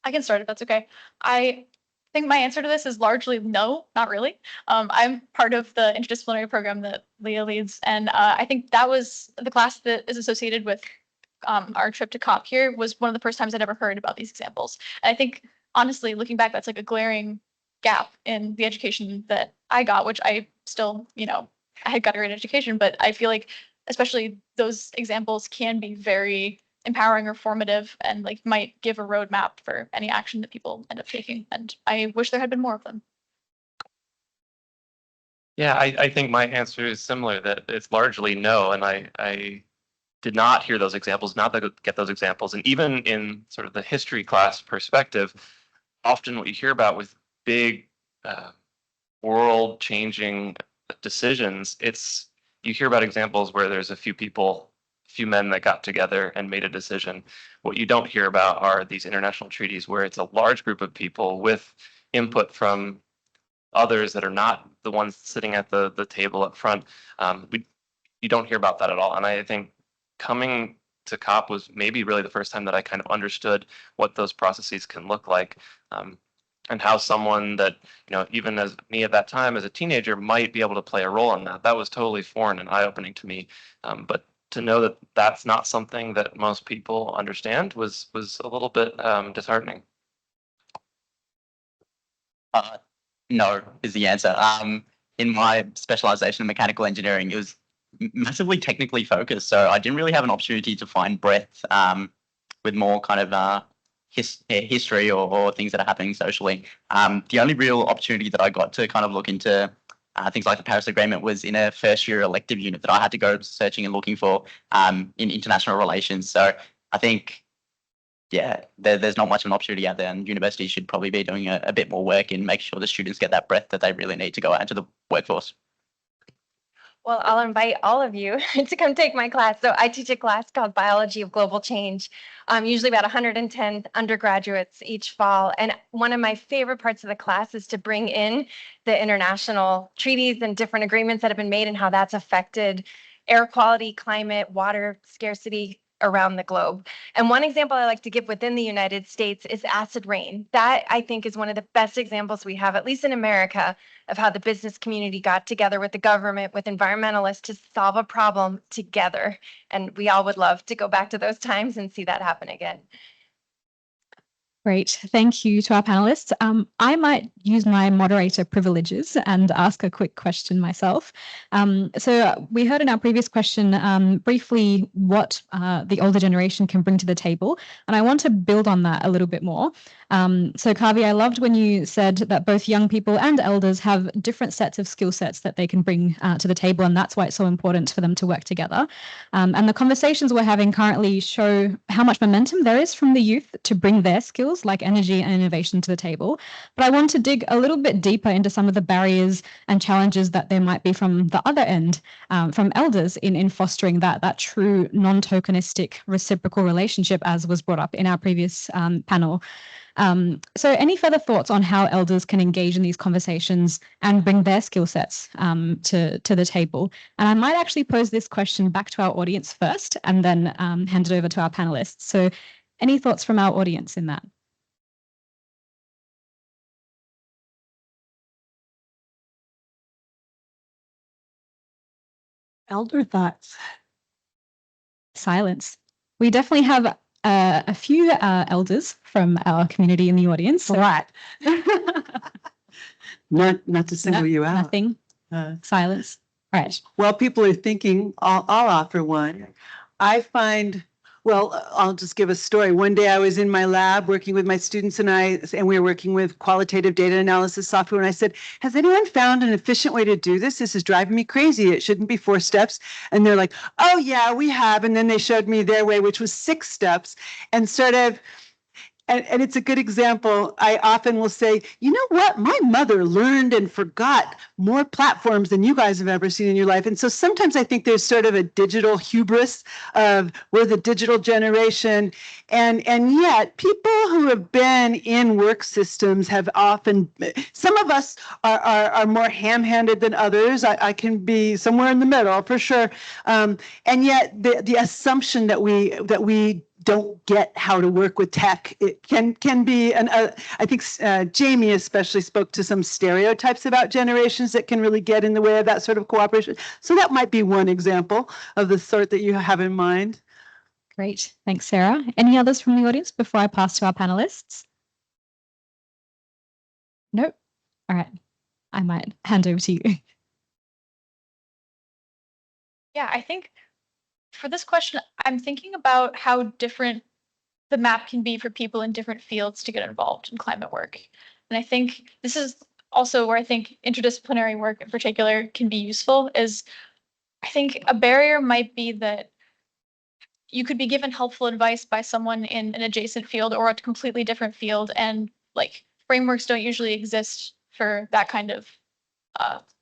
I can start if that's okay. I think my answer to this is largely no, not really. I'm part of the interdisciplinary program that Leah leads, and I think that was the class that is associated with our trip to COP here was one of the first times I'd ever heard about these examples. And I think, honestly, looking back, that's like a glaring gap in the education that I got, which I still, I had got a great education, but I feel like especially those examples can be very empowering or formative and like might give a roadmap for any action that people end up taking. And I wish there had been more of them. Yeah, I think my answer is similar, that it's largely no. And I did not hear those examples, not get those examples. And even in sort of the history class perspective, often what you hear about with big world changing decisions, you hear about examples where there's a few men that got together and made a decision. What you don't hear about are these international treaties where it's a large group of people with input from others that are not the ones sitting at the table up front. You don't hear about that at all. And I think coming to COP was maybe really the first time that I kind of understood what those processes can look like, and how someone that, even as me at that time as a teenager might be able to play a role in that. That was totally foreign and eye-opening to me. But to know that that's not something that most people understand was a little bit disheartening. No is the answer. In my specialization in mechanical engineering, it was massively technically focused, so I didn't really have an opportunity to find breadth with more kind of history or things that are happening socially. The only real opportunity that I got to kind of look into things like the Paris Agreement was in a first year elective unit that I had to go searching and looking for in international relations. So I think, yeah, there's not much of an opportunity out there, and universities should probably be doing a bit more work in making sure the students get that breadth that they really need to go out into the workforce. Well, I'll invite all of you to come take my class. So I teach a class called Biology of Global Change, usually about 110 undergraduates each fall. And one of my favorite parts of the class is to bring in the international treaties and different agreements that have been made and how that's affected air quality, climate, water scarcity around the globe. And one example I like to give within the United States is acid rain. That, I think, is one of the best examples we have, at least in America, of how the business community got together with the government, with environmentalists to solve a problem together. And we all would love to go back to those times and see that happen again. Great. Thank you to our panelists. I might use my moderator privileges and ask a quick question myself. So we heard in our previous question briefly what the older generation can bring to the table, and I want to build on that a little bit more. So Kaavi, I loved when you said that both young people and elders have different sets of skill sets that they can bring to the table, and that's why it's so important for them to work together. And the conversations we're having currently show how much momentum there is from the youth to bring their skills like energy and innovation to the table. But I want to dig a little bit deeper into some of the barriers and challenges that there might be from the other end, from elders in fostering that true non-tokenistic reciprocal relationship, as was brought up in our previous panel. So any further thoughts on how elders can engage in these conversations and bring their skill sets to the table? And I might actually pose this question back to our audience first and then hand it over to our panelists. So any thoughts from our audience in that? Elder thoughts. Silence. We definitely have a few elders from our community in the audience. So What? Not to single you out. nothing. Silence. All right. While people are thinking, I'll offer one. I find, well, I'll just give a story. One day I was in my lab working with my students and we were working with qualitative data analysis software. And I said, has anyone found an efficient way to do this? This is driving me crazy. It shouldn't be 4 steps. And they're like, oh yeah, we have. And then they showed me their way, which was 6 steps, and sort of, and it's a good example. I often will say, you know what? My mother learned and forgot more platforms than you guys have ever seen in your life. And so sometimes I think there's sort of a digital hubris of we're the digital generation. And yet people who have been in work systems have often, some of us are more ham-handed than others. I can be somewhere in the middle for sure. And yet the assumption that we don't get how to work with tech, it can be, and I think Jamie especially spoke to some stereotypes about generations that can really get in the way of that sort of cooperation. So that might be one example of the sort that you have in mind. Great. Thanks, Sarah. Any others from the audience before I pass to our panelists? Nope. All right. I might hand over to you. Yeah, I think for this question, I'm thinking about how different the map can be for people in different fields to get involved in climate work. And I think this is also where I think interdisciplinary work in particular can be useful, is I think a barrier might be that you could be given helpful advice by someone in an adjacent field or a completely different field, and like frameworks don't usually exist for that kind of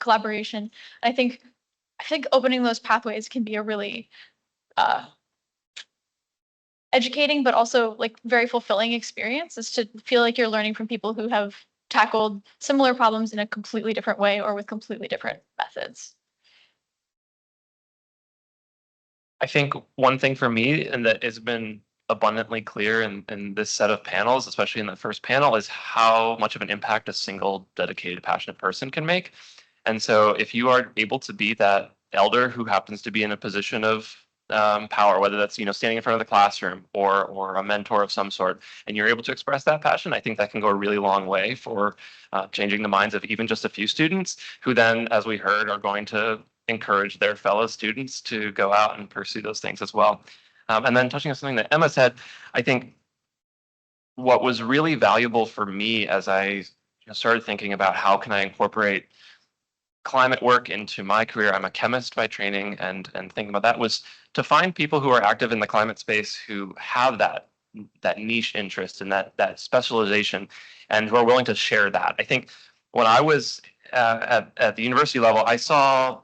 collaboration. I think opening those pathways can be a really educating, but also like very fulfilling experience, is to feel like you're learning from people who have tackled similar problems in a completely different way or with completely different methods. I think one thing for me, and that has been abundantly clear in this set of panels, especially in the first panel, is how much of an impact a single dedicated, passionate person can make. And so if you are able to be that elder who happens to be in a position of power, whether that's, standing in front of the classroom or a mentor of some sort, and you're able to express that passion, I think that can go a really long way for changing the minds of even just a few students who then, as we heard, are going to encourage their fellow students to go out and pursue those things as well. And then touching on something that Emma said, I think what was really valuable for me as I started thinking about how can I incorporate climate work into my career, I'm a chemist by training, and thinking about that was to find people who are active in the climate space who have that niche interest and that specialization, and who are willing to share that. I think when I was at the university level, I saw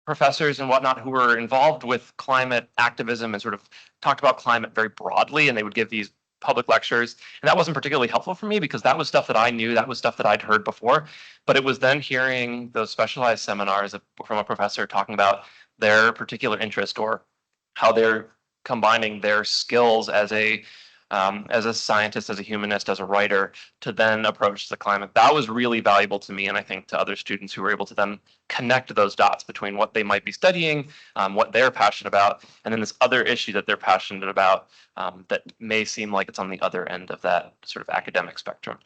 professors and whatnot who were involved with climate activism and sort of talked about climate very broadly, and they would give these public lectures, and that wasn't particularly helpful for me because that was stuff that I knew, that was stuff that I'd heard before. But it was then hearing those specialized seminars from a professor talking about their particular interest or how they're combining their skills as a scientist, as a humanist, as a writer, to then approach the climate. That was really valuable to me, and I think to other students who were able to then connect those dots between what they might be studying, what they're passionate about, and then this other issue that they're passionate about that may seem like it's on the other end of that sort of academic spectrum.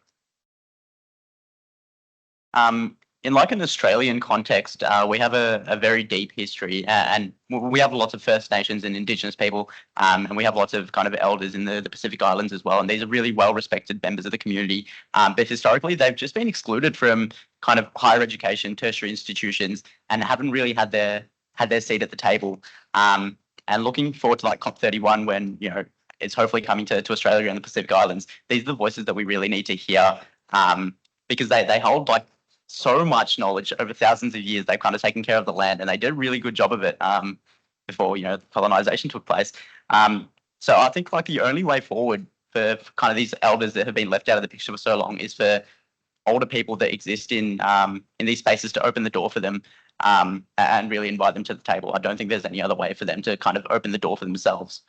In like an Australian context, we have a very deep history, and we have lots of First Nations and Indigenous people, and we have lots of kind of elders in the Pacific Islands as well. And these are really well-respected members of the community. But historically, they've just been excluded from kind of higher education, tertiary institutions, and haven't really had their seat at the table. And looking forward to like COP31, when it's hopefully coming to Australia and the Pacific Islands. These are the voices that we really need to hear, because they hold like so much knowledge over thousands of years. They've kind of taken care of the land, and they did a really good job of it before colonization took place. So I think like the only way forward for kind of these elders that have been left out of the picture for so long is for older people that exist in these spaces to open the door for them, and really invite them to the table. I don't think there's any other way for them to kind of open the door for themselves.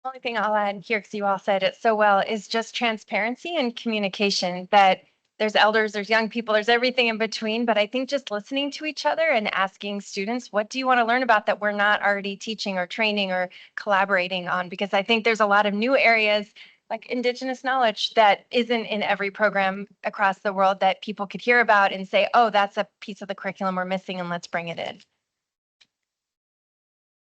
The only thing I'll add here, because you all said it so well, is just transparency and communication, that there's elders, there's young people, there's everything in between. But I think just listening to each other and asking students, what do you want to learn about that we're not already teaching or training or collaborating on? Because I think there's a lot of new areas like Indigenous knowledge that isn't in every program across the world that people could hear about and say, oh, that's a piece of the curriculum we're missing, and let's bring it in.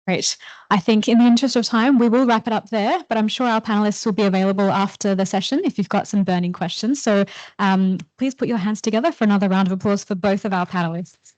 Great. I think in the interest of time, we will wrap it up there, but I'm sure our panelists will be available after the session if you've got some burning questions. So please put your hands together for another round of applause for both of our panelists.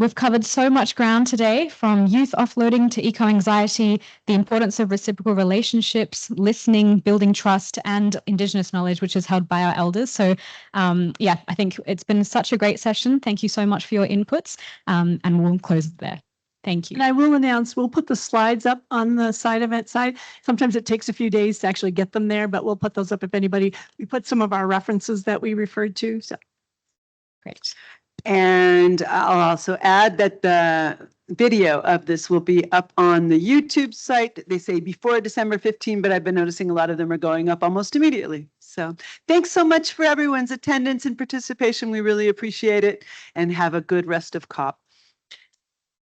We've covered so much ground today, from youth offloading to eco-anxiety, the importance of reciprocal relationships, listening, building trust, and Indigenous knowledge, which is held by our elders. So yeah, I think it's been such a great session. Thank you so much for your inputs, and we'll close it there. Thank you. And I will announce, we'll put the slides up on the side event side. Sometimes it takes a few days to actually get them there, but we'll put those up if anybody, we put some of our references that we referred to. So great. And I'll also add that the video of this will be up on the YouTube site. They say before December 15, but I've been noticing a lot of them are going up almost immediately. So thanks so much for everyone's attendance and participation. We really appreciate it, and have a good rest of COP.